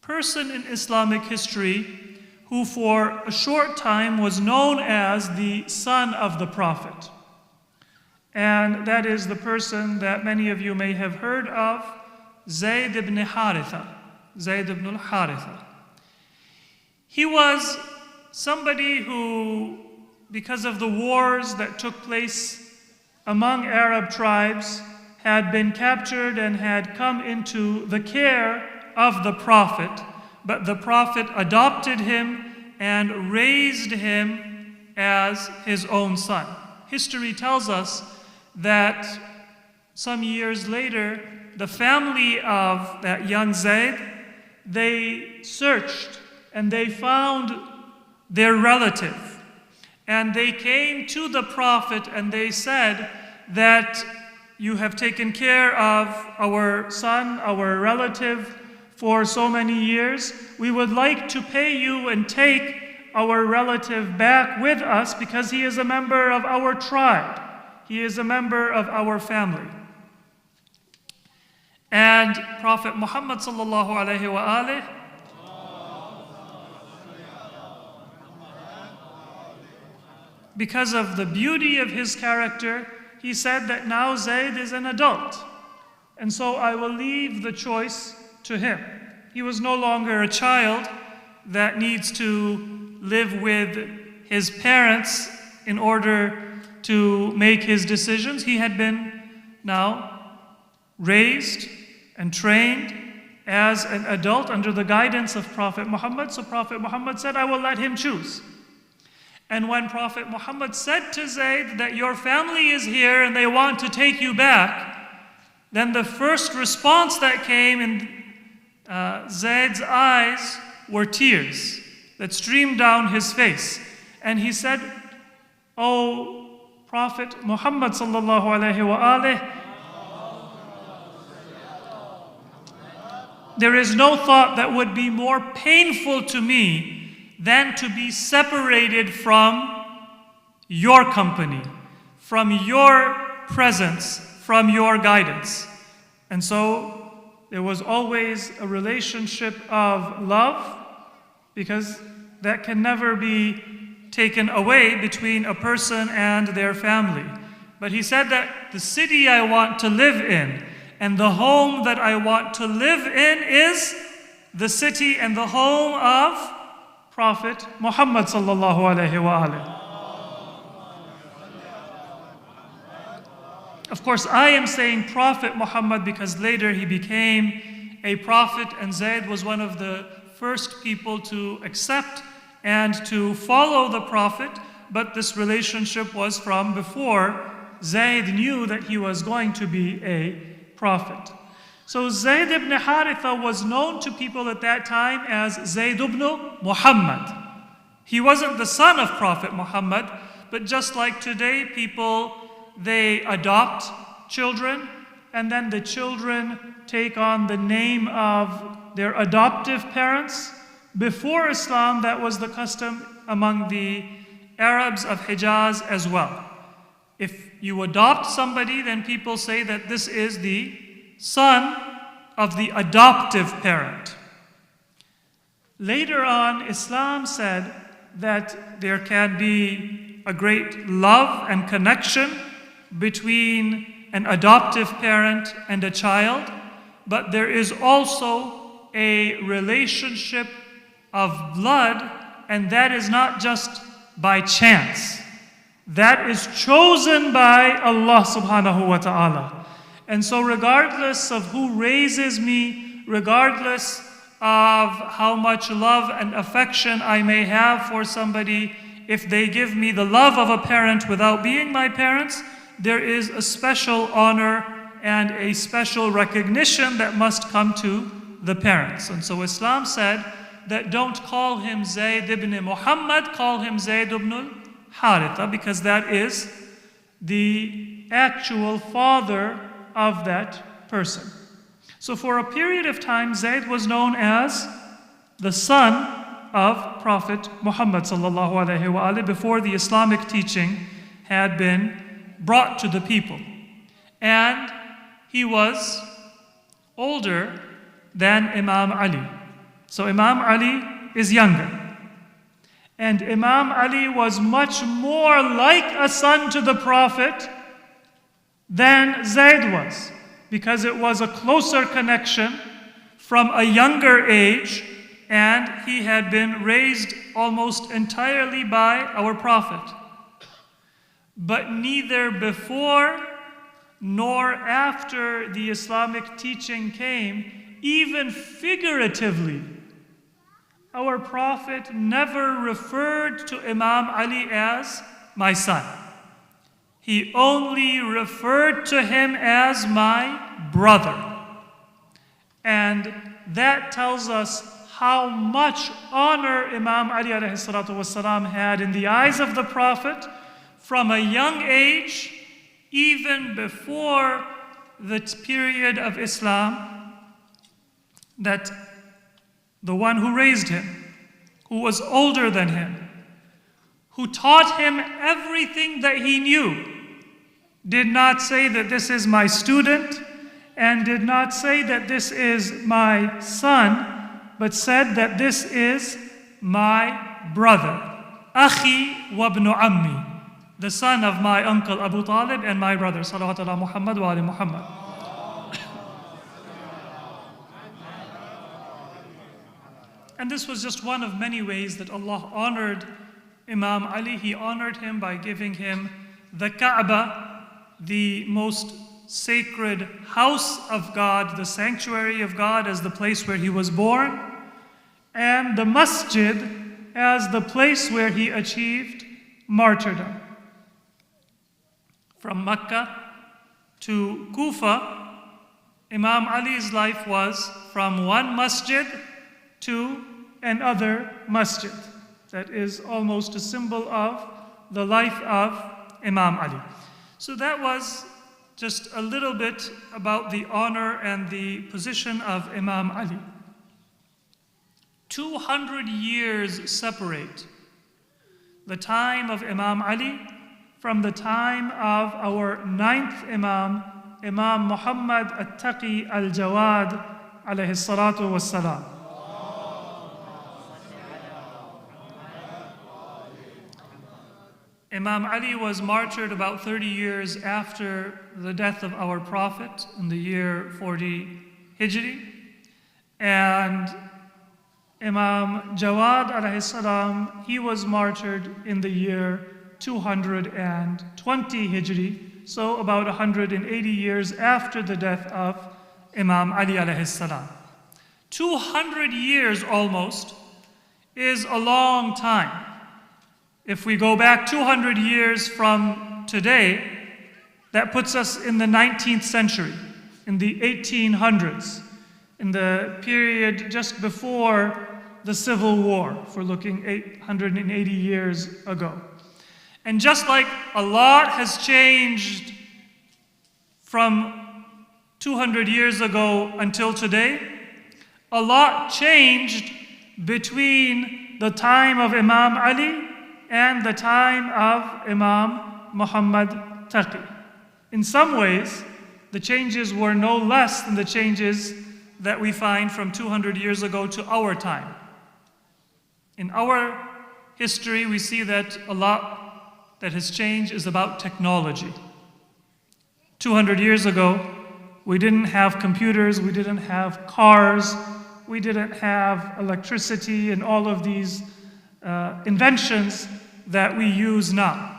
person in Islamic history who for a short time was known as the son of the Prophet. And that is the person that many of you may have heard of, Zayd ibn Haritha. Zayd ibn al-Haritha. He was somebody who, because of the wars that took place among Arab tribes, had been captured and had come into the care of the Prophet. But the Prophet adopted him and raised him as his own son. History tells us that some years later, the family of that young Zayd, they searched and they found their relative. And they came to the Prophet and they said that you have taken care of our son, our relative, for so many years. We would like to pay you and take our relative back with us because he is a member of our tribe. He is a member of our family. And Prophet Muhammad sallallahu alaihi wa alihi, because of the beauty of his character, he said that now Zayd is an adult. And so I will leave the choice to him. He was no longer a child that needs to live with his parents in order to make his decisions. He had been now raised and trained as an adult under the guidance of Prophet Muhammad. So Prophet Muhammad said, I will let him choose. And when Prophet Muhammad said to Zayd that your family is here and they want to take you back, then the first response that came in Zayd's eyes were tears that streamed down his face. And he said, O Prophet Muhammad sallallahu alaihi wa alihi, there is no thought that would be more painful to me than to be separated from your company, from your presence, from your guidance. And so there was always a relationship of love because that can never be taken away between a person and their family. But he said that the city I want to live in and the home that I want to live in is the city and the home of Prophet Muhammad sallallahu alaihi wasallam. Of course, I am saying Prophet Muhammad because later he became a prophet, and Zayd was one of the first people to accept and to follow the Prophet, but this relationship was from before Zayd knew that he was going to be a prophet. So Zayd ibn Haritha was known to people at that time as Zayd ibn Muhammad. He wasn't the son of Prophet Muhammad, but just like today, people, they adopt children, and then the children take on the name of their adoptive parents. Before Islam, that was the custom among the Arabs of Hijaz as well. If you adopt somebody, then people say that this is the son of the adoptive parent. Later on, Islam said that there can be a great love and connection between an adoptive parent and a child, but there is also a relationship of blood, and that is not just by chance. That is chosen by Allah subhanahu wa ta'ala. And so regardless of who raises me, regardless of how much love and affection I may have for somebody, if they give me the love of a parent without being my parents, there is a special honor and a special recognition that must come to the parents. And so Islam said that don't call him Zayd ibn Muhammad, call him Zayd ibn al-Haritha, because that is the actual father of that person. So for a period of time, Zayd was known as the son of Prophet Muhammad sallallahu alaihi wasallam before the Islamic teaching had been brought to the people. And he was older than Imam Ali. So Imam Ali is younger. And Imam Ali was much more like a son to the Prophet than Zayd was, because it was a closer connection from a younger age, and he had been raised almost entirely by our Prophet. But neither before nor after the Islamic teaching came, even figuratively, our Prophet never referred to Imam Ali as my son. He only referred to him as my brother. And that tells us how much honor Imam Ali alayhi salatu wasalam had in the eyes of the Prophet from a young age, even before the period of Islam, that the one who raised him, who was older than him, who taught him everything that he knew, did not say that this is my student, and did not say that this is my son, but said that this is my brother. Akhi wa ibn ammi, the son of my uncle Abu Talib and my brother. Salawat ala Muhammad wa ali Muhammad. And this was just one of many ways that Allah honored Imam Ali. He honored him by giving him the Kaaba, the most sacred house of God, the sanctuary of God, as the place where he was born, and the masjid as the place where he achieved martyrdom. From Mecca to Kufa, Imam Ali's life was from one masjid to another masjid. That is almost a symbol of the life of Imam Ali. So that was just a little bit about the honor and the position of Imam Ali. 200 years separate the time of Imam Ali from the time of our ninth Imam, Imam Muhammad al-Taqi al-Jawad alayhi salatu wassalam. Imam Ali was martyred about 30 years after the death of our Prophet in the year 40 Hijri. And Imam Jawad alayhi salam, he was martyred in the year 220 Hijri, so about 180 years after the death of Imam Ali alayhi salam. 200 years almost is a long time. If we go back 200 years from today, that puts us in the 19th century, in the 1800s, in the period just before the Civil War, if we're looking 880 years ago. And just like a lot has changed from 200 years ago until today, a lot changed between the time of Imam Ali and the time of Imam Muhammad Taqi. In some ways, the changes were no less than the changes that we find from 200 years ago to our time. In our history, we see that a lot that has changed is about technology. 200 years ago, we didn't have computers, we didn't have cars, we didn't have electricity and all of these inventions that we use now.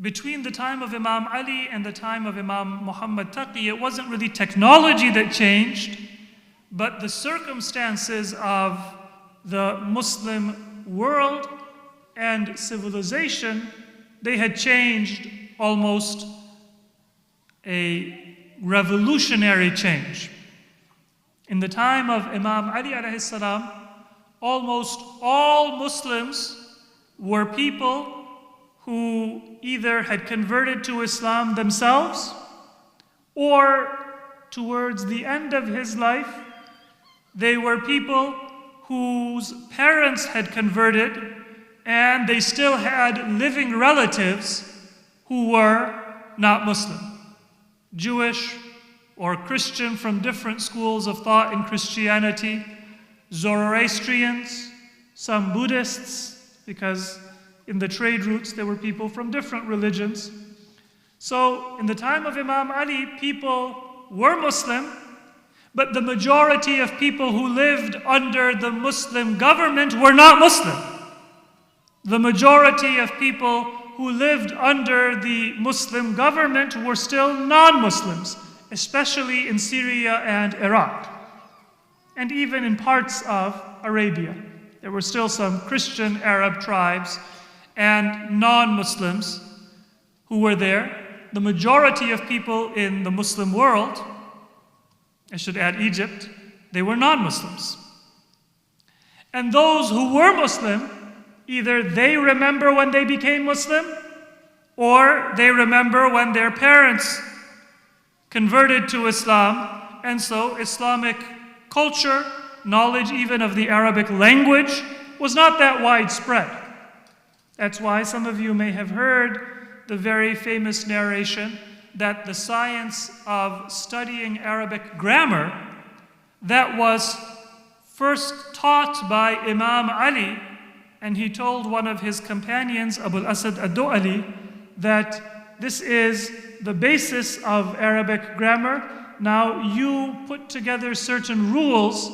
Between the time of Imam Ali and the time of Imam Muhammad Taqi, it wasn't really technology that changed, but the circumstances of the Muslim world and civilization, they had changed almost a revolutionary change. In the time of Imam Ali alayhi salam, almost all Muslims were people who either had converted to Islam themselves, or towards the end of his life, they were people whose parents had converted and they still had living relatives who were not Muslim, Jewish or Christian from different schools of thought in Christianity, Zoroastrians, some Buddhists, because in the trade routes there were people from different religions. So in the time of Imam Ali, people were Muslim, but the majority of people who lived under the Muslim government were not Muslim. The majority of people who lived under the Muslim government were still non-Muslims, especially in Syria and Iraq, and even in parts of Arabia. There were still some Christian Arab tribes and non-Muslims who were there. The majority of people in the Muslim world, I should add Egypt, they were non-Muslims. And those who were Muslim, either they remember when they became Muslim, or they remember when their parents converted to Islam, and so Islamic culture, knowledge even of the Arabic language, was not that widespread. That's why some of you may have heard the very famous narration that the science of studying Arabic grammar that was first taught by Imam Ali, and he told one of his companions, al-Asr ad-Du'ali, that this is the basis of Arabic grammar. Now you put together certain rules,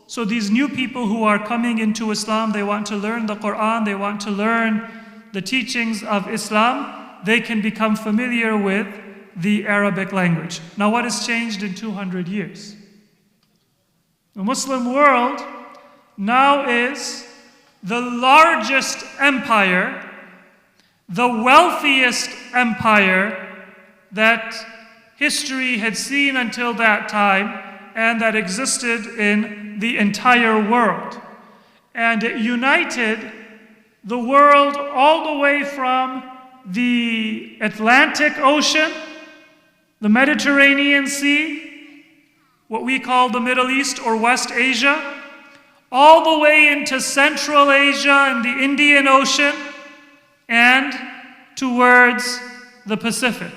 so these new people who are coming into Islam, they want to learn the Quran, they want to learn the teachings of Islam, they can become familiar with the Arabic language. Now what has changed in 200 years? The Muslim world now is the largest empire, the wealthiest empire that history had seen until that time, and that existed in the entire world. And it united the world all the way from the Atlantic Ocean, the Mediterranean Sea, what we call the Middle East or West Asia, all the way into Central Asia and the Indian Ocean, and towards the Pacific.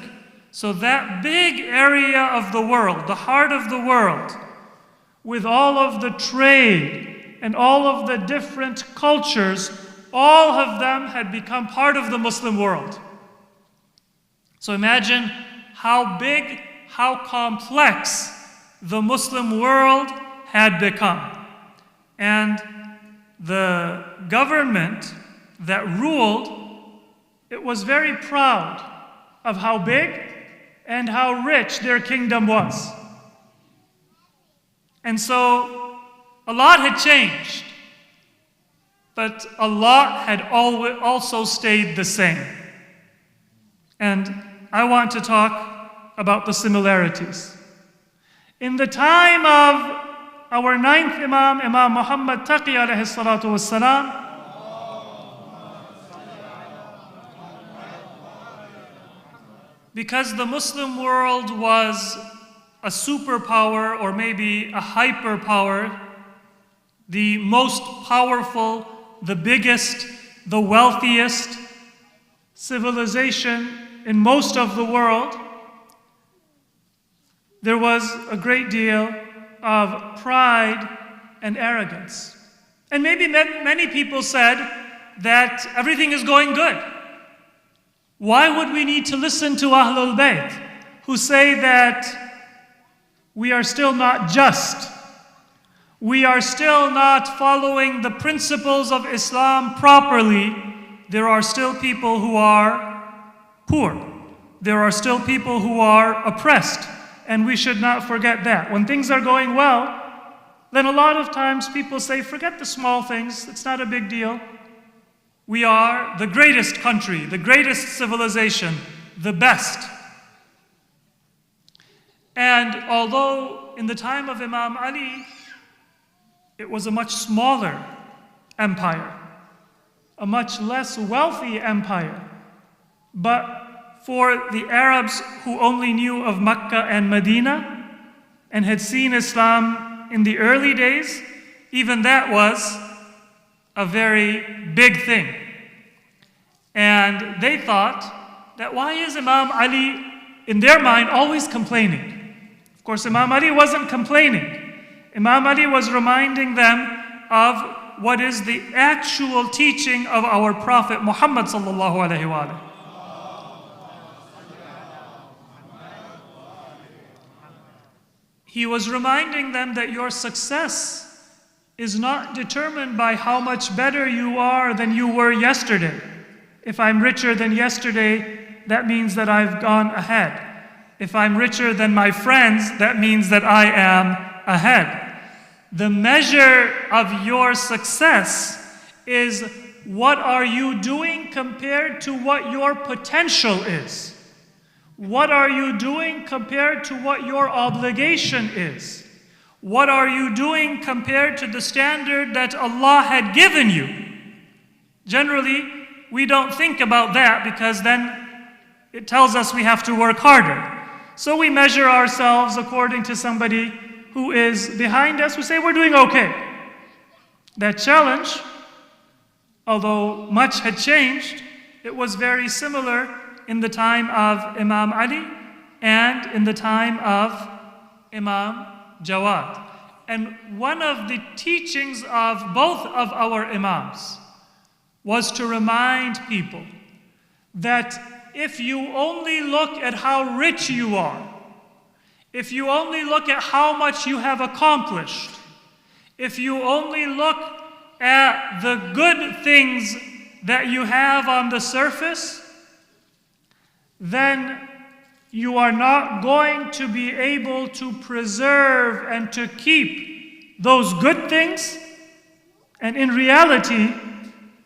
So that big area of the world, the heart of the world, with all of the trade and all of the different cultures, all of them had become part of the Muslim world. So imagine how big, how complex the Muslim world had become. And the government that ruled, it was very proud of how big and how rich their kingdom was. And so a lot had changed, but a lot had also stayed the same. And I want to talk about the similarities. In the time of our ninth Imam, Imam Muhammad Taqi alayhi salatu wassalam, because the Muslim world was a superpower or maybe a hyperpower, the most powerful, the biggest, the wealthiest civilization in most of the world, there was a great deal of pride and arrogance. And maybe many people said that everything is going good. Why would we need to listen to Ahlul Bayt, who say that we are still not just? We are still not following the principles of Islam properly. There are still people who are poor. There are still people who are oppressed. And we should not forget that. When things are going well, then a lot of times people say, forget the small things, it's not a big deal. We are the greatest country, the greatest civilization, the best. And although in the time of Imam Ali, it was a much smaller empire, a much less wealthy empire, but for the Arabs who only knew of Mecca and Medina and had seen Islam in the early days, even that was a very big thing. And they thought that why is Imam Ali, in their mind, always complaining? Of course, Imam Ali wasn't complaining. Imam Ali was reminding them of what is the actual teaching of our Prophet Muhammad sallallahu alaihi wasallam. He was reminding them that your success is not determined by how much better you are than you were yesterday. If I'm richer than yesterday, that means that I've gone ahead. If I'm richer than my friends, that means that I am ahead. The measure of your success is what are you doing compared to what your potential is. What are you doing compared to what your obligation is? What are you doing compared to the standard that Allah had given you? Generally, we don't think about that because then it tells us we have to work harder. So we measure ourselves according to somebody who is behind us. We say we're doing okay. That challenge, although much had changed, it was very similar in the time of Imam Ali and in the time of Imam Jawad. And one of the teachings of both of our Imams was to remind people that if you only look at how rich you are, if you only look at how much you have accomplished, if you only look at the good things that you have on the surface, then you are not going to be able to preserve and to keep those good things. And in reality,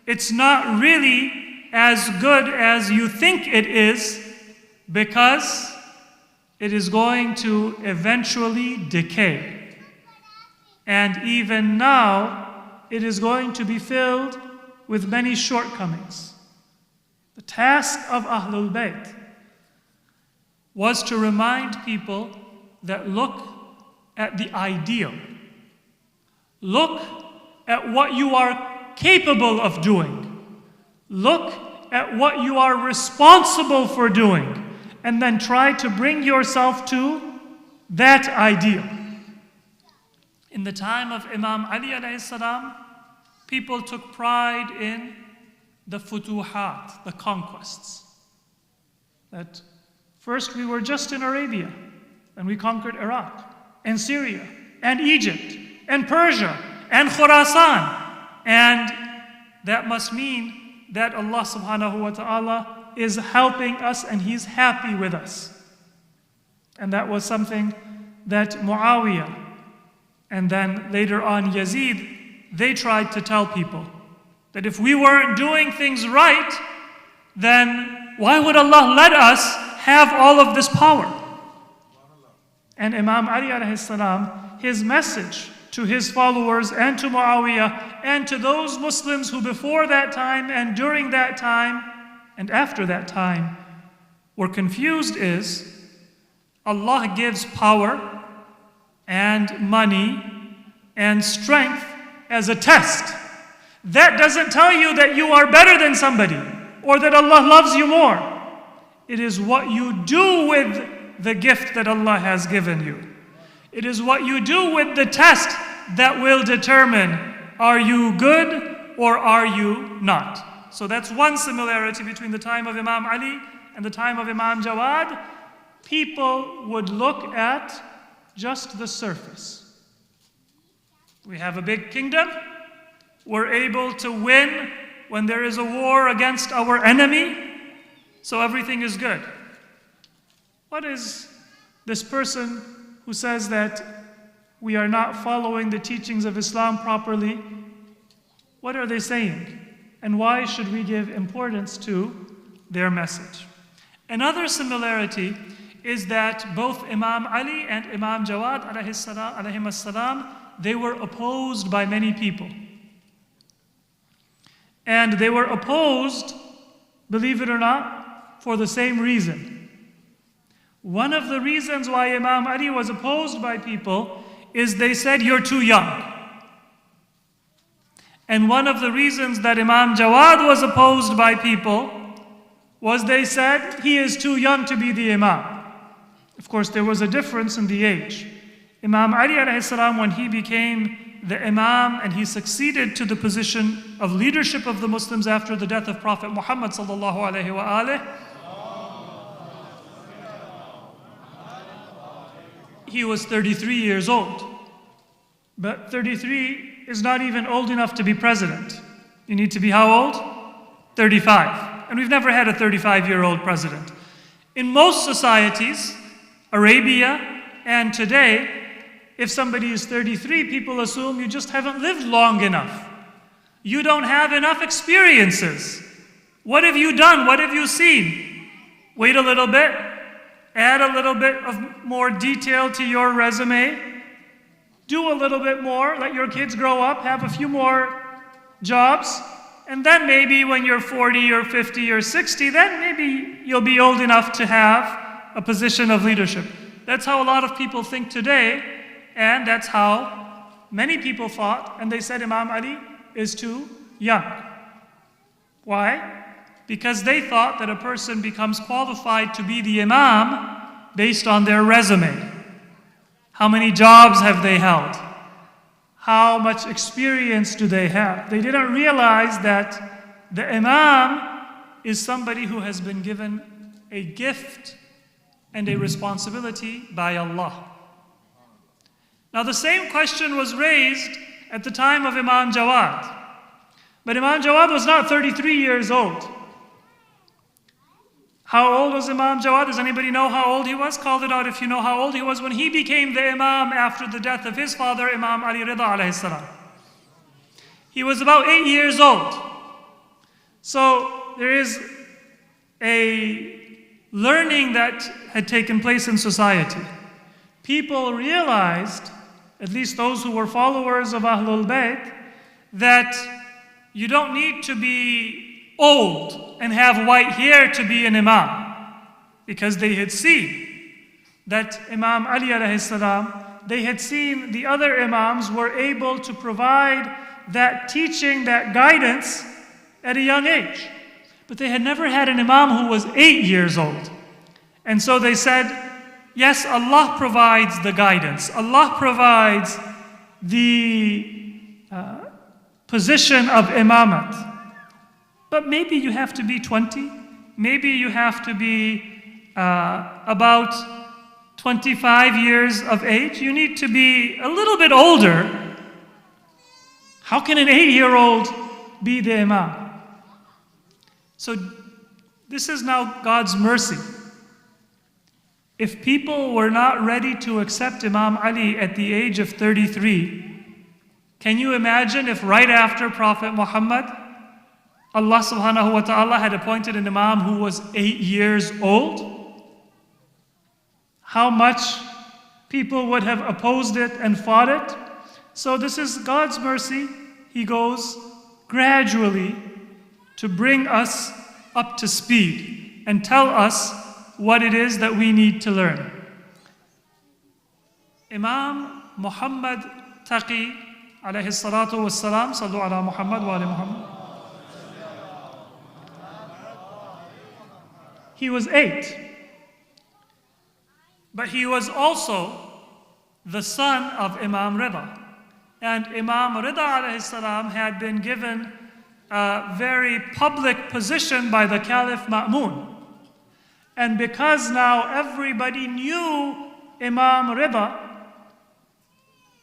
it's not really as good as you think it is because it is going to eventually decay. And even now, it is going to be filled with many shortcomings. The task of Ahlul Bayt was to remind people that look at the ideal. Look at what you are capable of doing. Look at what you are responsible for doing. And then try to bring yourself to that ideal. In the time of Imam Ali alayhi salam, people took pride in the futuhat, the conquests. That first we were just in Arabia, and we conquered Iraq, and Syria, and Egypt, and Persia, and Khurasan. And that must mean that Allah subhanahu wa ta'ala is helping us and He's happy with us. And that was something that Muawiyah and then later on Yazid, they tried to tell people. That if we weren't doing things right, then why would Allah let us have all of this power? And Imam Ali alayhi salam, his message to his followers and to Muawiyah and to those Muslims who before that time and during that time and after that time were confused is, Allah gives power and money and strength as a test. That doesn't tell you that you are better than somebody or that Allah loves you more. It is what you do with the gift that Allah has given you. It is what you do with the test that will determine, are you good or are you not? So that's one similarity between the time of Imam Ali and the time of Imam Jawad. People would look at just the surface. We have a big kingdom. We're able to win when there is a war against our enemy. So everything is good. What is this person who says that we are not following the teachings of Islam properly? What are they saying? And why should we give importance to their message? Another similarity is that both Imam Ali and Imam Jawad alayhim as-salam, they were opposed by many people. And they were opposed, believe it or not, for the same reason. One of the reasons why Imam Ali was opposed by people is they said, you're too young. And one of the reasons that Imam Jawad was opposed by people was they said, he is too young to be the Imam. Of course, there was a difference in the age. Imam Ali alayhi salam, when he became the Imam and he succeeded to the position of leadership of the Muslims after the death of Prophet Muhammad sallallahu alaihi wasallam, he was 33 years old. But 33 is not even old enough to be president. You need to be how old? 35. And we've never had a 35-year-old president. In most societies, Arabia and today, if somebody is 33, people assume you just haven't lived long enough. You don't have enough experiences. What have you done? What have you seen? Wait a little bit. Add a little bit of more detail to your resume. Do a little bit more. Let your kids grow up. Have a few more jobs. And then maybe when you're 40 or 50 or 60, then maybe you'll be old enough to have a position of leadership. That's how a lot of people think today. And that's how many people thought, and they said Imam Ali is too young. Why? Because they thought that a person becomes qualified to be the Imam based on their resume. How many jobs have they held? How much experience do they have? They didn't realize that the Imam is somebody who has been given a gift and a responsibility by Allah. Now the same question was raised at the time of Imam Jawad. But Imam Jawad was not 33 years old. How old was Imam Jawad? Does anybody know how old he was? Call it out if you know how old he was when he became the Imam after the death of his father, Imam Ali Rida alayhi salam. He was about 8 years old. So there is a learning that had taken place in society. People realized, at least those who were followers of Ahlul Bayt, that you don't need to be old and have white hair to be an Imam. Because they had seen that Imam Ali alayhi salam, they had seen the other Imams were able to provide that teaching, that guidance at a young age. But they had never had an Imam who was 8 years old. And so they said, yes, Allah provides the guidance. Allah provides the position of imamat. But maybe you have to be 20. Maybe you have to be about 25 years of age. You need to be a little bit older. How can an 8-year-old be the imam? So this is now God's mercy. If people were not ready to accept Imam Ali at the age of 33, can you imagine if right after Prophet Muhammad, Allah subhanahu wa ta'ala had appointed an imam who was 8 years old? How much people would have opposed it and fought it? So this is God's mercy. He goes gradually to bring us up to speed and tell us what it is that we need to learn. Imam Muhammad Taqi alayhi salatu wassalam, sallu ala Muhammad wa ala Muhammad. He was 8. But he was also the son of Imam Rida. And Imam Rida alayhi salam had been given a very public position by the Caliph Ma'mun. And because now everybody knew Imam Rida,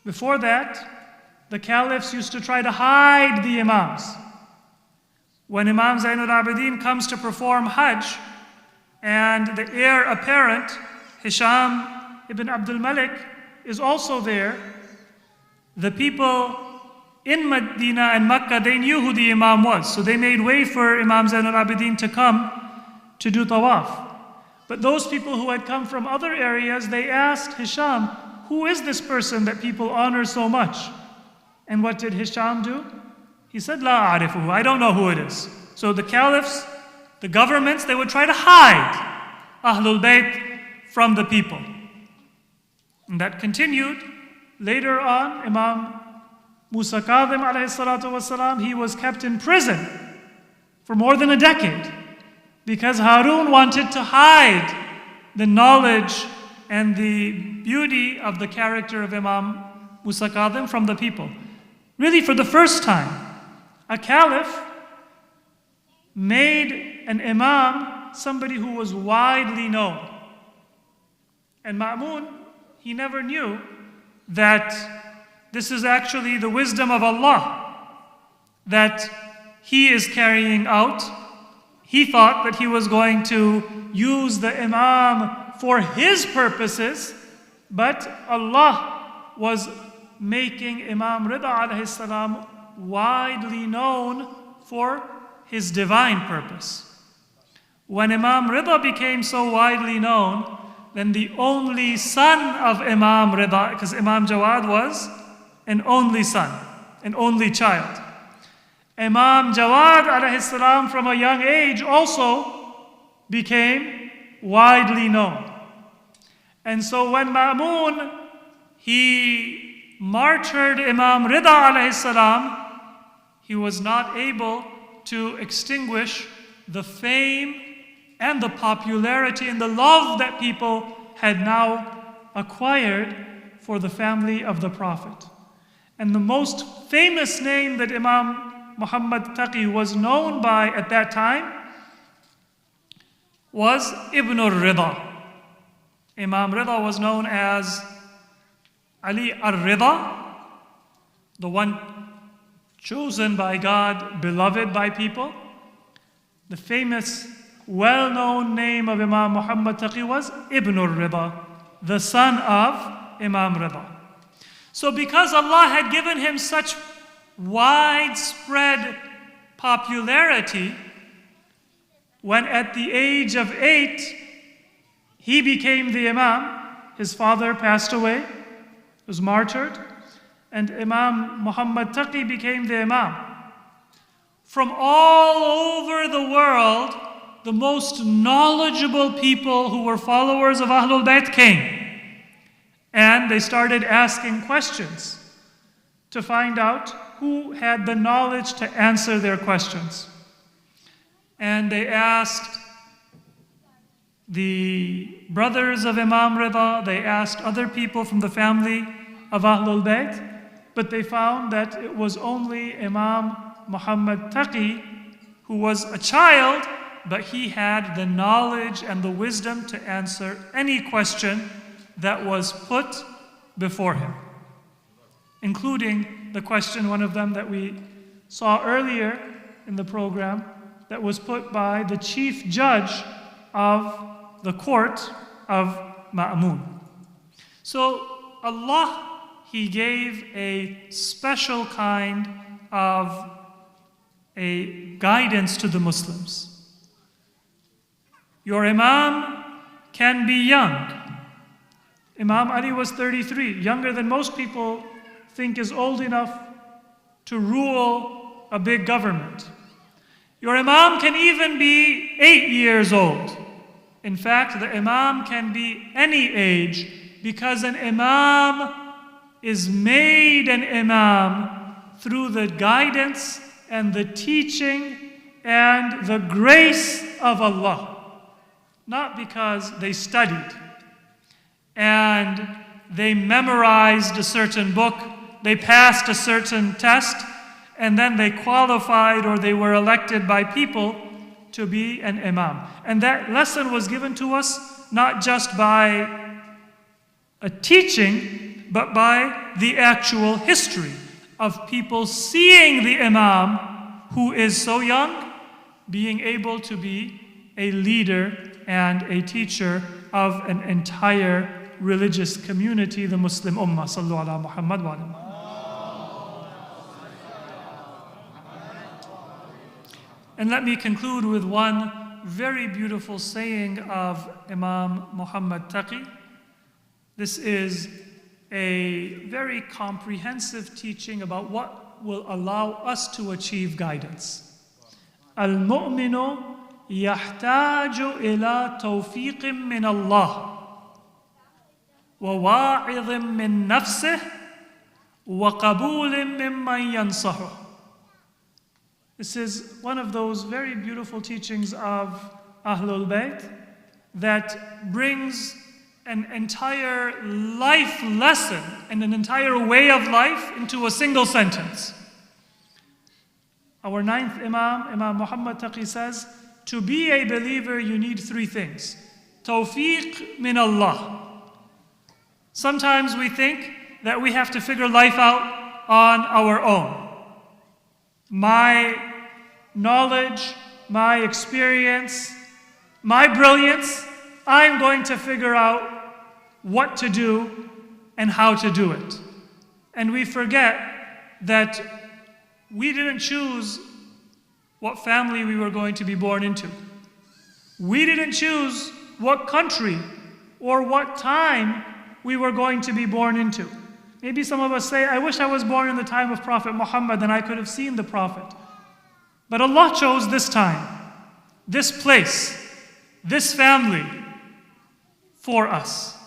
before that, the caliphs used to try to hide the imams. When Imam Zainul Abidin comes to perform Hajj, and the heir apparent, Hisham ibn Abdul Malik, is also there, the people in Medina and Makkah, they knew who the imam was. So they made way for Imam Zainul Abidin to come to do tawaf. But those people who had come from other areas, they asked Hisham, who is this person that people honor so much? And what did Hisham do? He said, La a'rifuhu, I don't know who it is. So the caliphs, the governments, they would try to hide Ahlul Bayt from the people. And that continued. Later on, Imam Musa Kadhim alayhi salatu wasalam, he was kept in prison for more than a decade because Harun wanted to hide the knowledge and the beauty of the character of Imam Musa Kadhim from the people. Really, for the first time, a caliph made an imam somebody who was widely known. And Ma'mun, he never knew that this is actually the wisdom of Allah that he is carrying out. He thought that he was going to use the imam for his purposes, but Allah was making Imam Rida alayhi salam widely known for his divine purpose. When Imam Rida became so widely known, then the only son of Imam Rida, because Imam Jawad was an only son, an only child. Imam Jawad alayhi salam from a young age also became widely known. And so when Ma'mun, he martyred Imam Rida alayhi salam, he was not able to extinguish the fame and the popularity and the love that people had now acquired for the family of the Prophet. And the most famous name that Imam Muhammad Taqi was known by at that time was Ibn al-Rida. Imam Rida was known as Ali al-Rida, the one chosen by God, beloved by people. The famous, well-known name of Imam Muhammad Taqi was Ibn al-Rida, the son of Imam Rida. So because Allah had given him such widespread popularity, when at the age of 8, he became the Imam, his father passed away, was martyred, and Imam Muhammad Taqi became the Imam. From all over the world, the most knowledgeable people who were followers of Ahlul Bayt came. And they started asking questions to find out who had the knowledge to answer their questions. And they asked the brothers of Imam Rida, they asked other people from the family of Ahlul Bayt, but they found that it was only Imam Muhammad Taqi who was a child, but he had the knowledge and the wisdom to answer any question that was put before him, including the question, one of them that we saw earlier in the program, that was put by the chief judge of the court of Ma'mun. So Allah, He gave a special kind of a guidance to the Muslims. Your Imam can be young. Imam Ali was 33, younger than most people think is old enough to rule a big government. Your Imam can even be 8 years old. In fact, the Imam can be any age, because an Imam is made an Imam through the guidance and the teaching and the grace of Allah. Not because they studied and they memorized a certain book, they passed a certain test, and then they qualified or they were elected by people to be an Imam. And that lesson was given to us not just by a teaching, but by the actual history of people seeing the Imam who is so young, being able to be a leader and a teacher of an entire religious community, the Muslim Ummah. Sallu ala Muhammad wa ala Muhammad. And let me conclude with one very beautiful saying of Imam Muhammad Taqi. This is a very comprehensive teaching about what will allow us to achieve guidance. Al-mu'minu yahtaju ila tawfiqin min Allah wa wa'idhin min nafsih wa qabulin mimman yansahu. This is one of those very beautiful teachings of Ahlul Bayt that brings an entire life lesson and an entire way of life into a single sentence. Our ninth Imam, Imam Muhammad Taqi, says, to be a believer you need 3 things. Tawfiq min Allah. Sometimes we think that we have to figure life out on our own. My knowledge, my experience, my brilliance, I'm going to figure out what to do and how to do it. And we forget that we didn't choose what family we were going to be born into. We didn't choose what country or what time we were going to be born into. Maybe some of us say, I wish I was born in the time of Prophet Muhammad and I could have seen the Prophet. But Allah chose this time, this place, this family for us.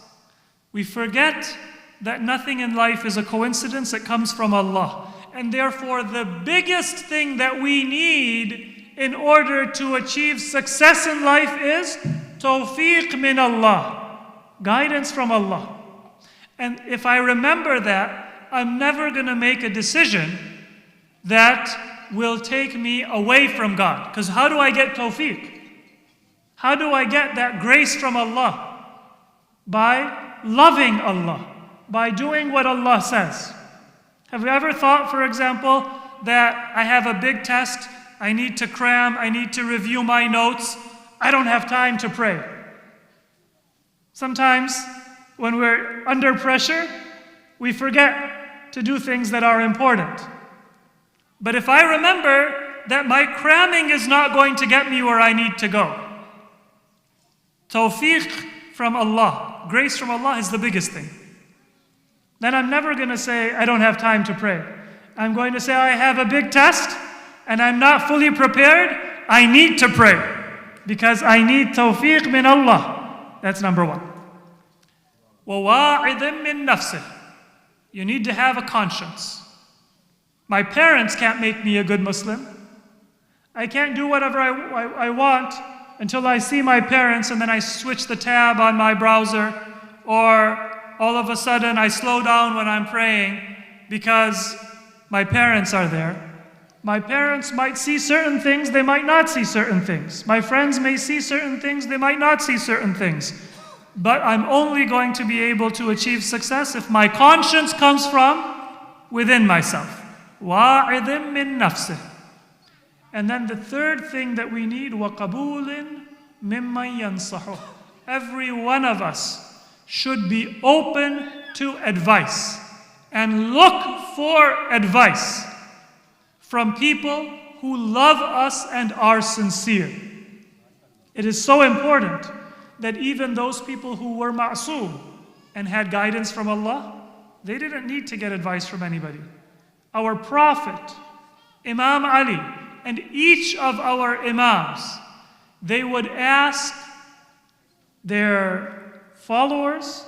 We forget that nothing in life is a coincidence, it comes from Allah. And therefore, the biggest thing that we need in order to achieve success in life is tawfiq min Allah, guidance from Allah. And if I remember that, I'm never going to make a decision that will take me away from God. Because how do I get tawfiq? How do I get that grace from Allah? By loving Allah, by doing what Allah says. Have you ever thought, for example, that I have a big test, I need to cram, I need to review my notes, I don't have time to pray? Sometimes, when we're under pressure, we forget to do things that are important. But if I remember that my cramming is not going to get me where I need to go, tawfiq from Allah, grace from Allah is the biggest thing. Then I'm never going to say, I don't have time to pray. I'm going to say, I have a big test and I'm not fully prepared. I need to pray because I need tawfiq min Allah. That's number 1. وَوَاعِذٍ مِّن نَفْسِهِ. You need to have a conscience. My parents can't make me a good Muslim. I can't do whatever I want until I see my parents and then I switch the tab on my browser, or all of a sudden I slow down when I'm praying because my parents are there. My parents might see certain things, they might not see certain things. My friends may see certain things, they might not see certain things. But I'm only going to be able to achieve success if my conscience comes from within myself. وَاعِظٍ مِّن نَفْسِهِ. And then the third thing that we need, وَقَبُولٍ مِمَّن يَنصَحُهُ. Every one of us should be open to advice and look for advice from people who love us and are sincere. It is so important that even those people who were ma'soom and had guidance from Allah, they didn't need to get advice from anybody. Our Prophet, Imam Ali, and each of our Imams, they would ask their followers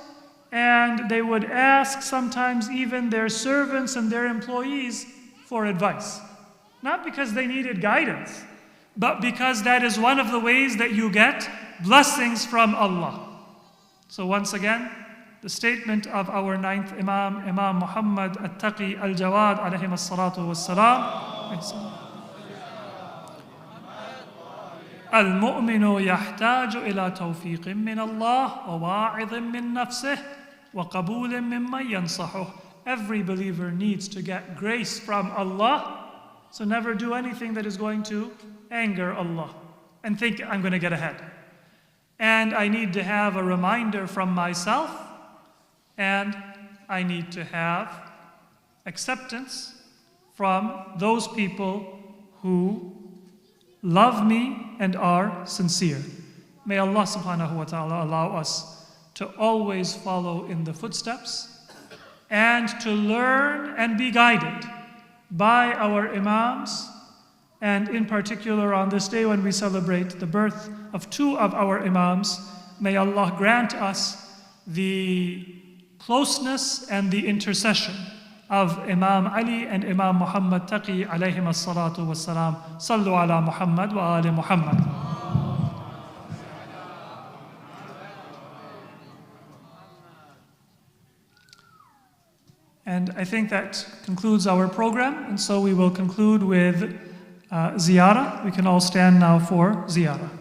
and they would ask sometimes even their servants and their employees for advice. Not because they needed guidance, but because that is one of the ways that you get blessings from Allah. So once again, the statement of our ninth Imam, Imam Muhammad At-Taqi Al-Jawad alayhi as-salatu was-salam. المؤمن يحتاج إلى توفيق من الله وواعظ من نفسه وقبول ممن ينصحه. Every believer needs to get grace from Allah. So never do anything that is going to anger Allah and think I'm going to get ahead. And I need to have a reminder from myself, and I need to have acceptance from those people who love me and are sincere. May Allah subhanahu wa ta'ala allow us to always follow in the footsteps and to learn and be guided by our Imams, and in particular on this day when we celebrate the birth of two of our Imams. May Allah grant us the closeness and the intercession of Imam Ali and Imam Muhammad Taqi alayhim as-salatu was-salam. Sallu ala Muhammad wa ali Muhammad. And I think that concludes our program, and so we will conclude with ziyarah. We can all stand now for ziyarah.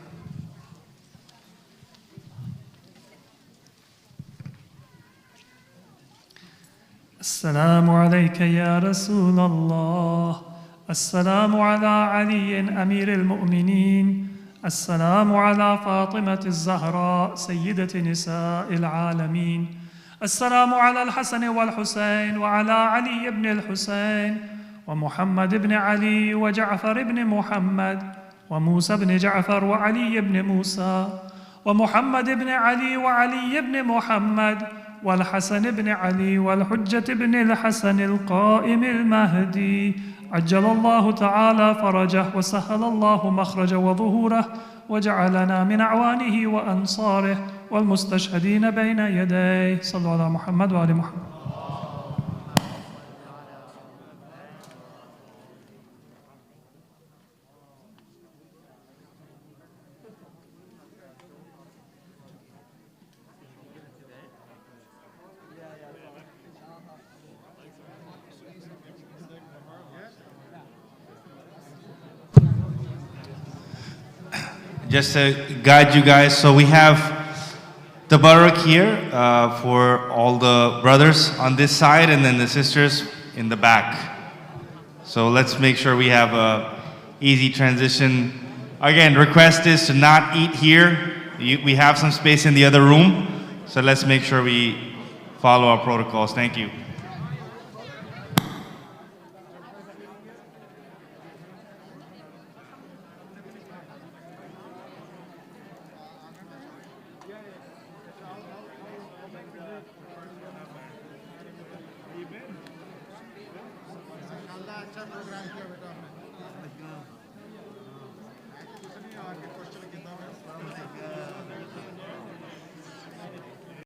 السلام عليك يا رسول الله. السلام على علي أمير المؤمنين. السلام على فاطمة الزهراء سيدة نساء العالمين. السلام على الحسن والحسين وعلى علي بن الحسين ومحمد بن علي وجعفر بن محمد وموسى بن جعفر وعلي بن موسى ومحمد بن علي وعلي بن محمد والحسن بن علي والحجة بن الحسن القائم المهدي عجل الله تعالى فرجه وسهل الله مخرجه وظهوره وجعلنا من أعوانه وأنصاره والمستشهدين بين يديه. صلوا على محمد وآل محمد. Just to guide you guys, so we have the barak here for all the brothers on this side and then the sisters in the back. So let's make sure we have a easy transition. Again, request is to not eat here. We have some space in the other room, so let's make sure we follow our protocols. Thank you. अच्छा programme किया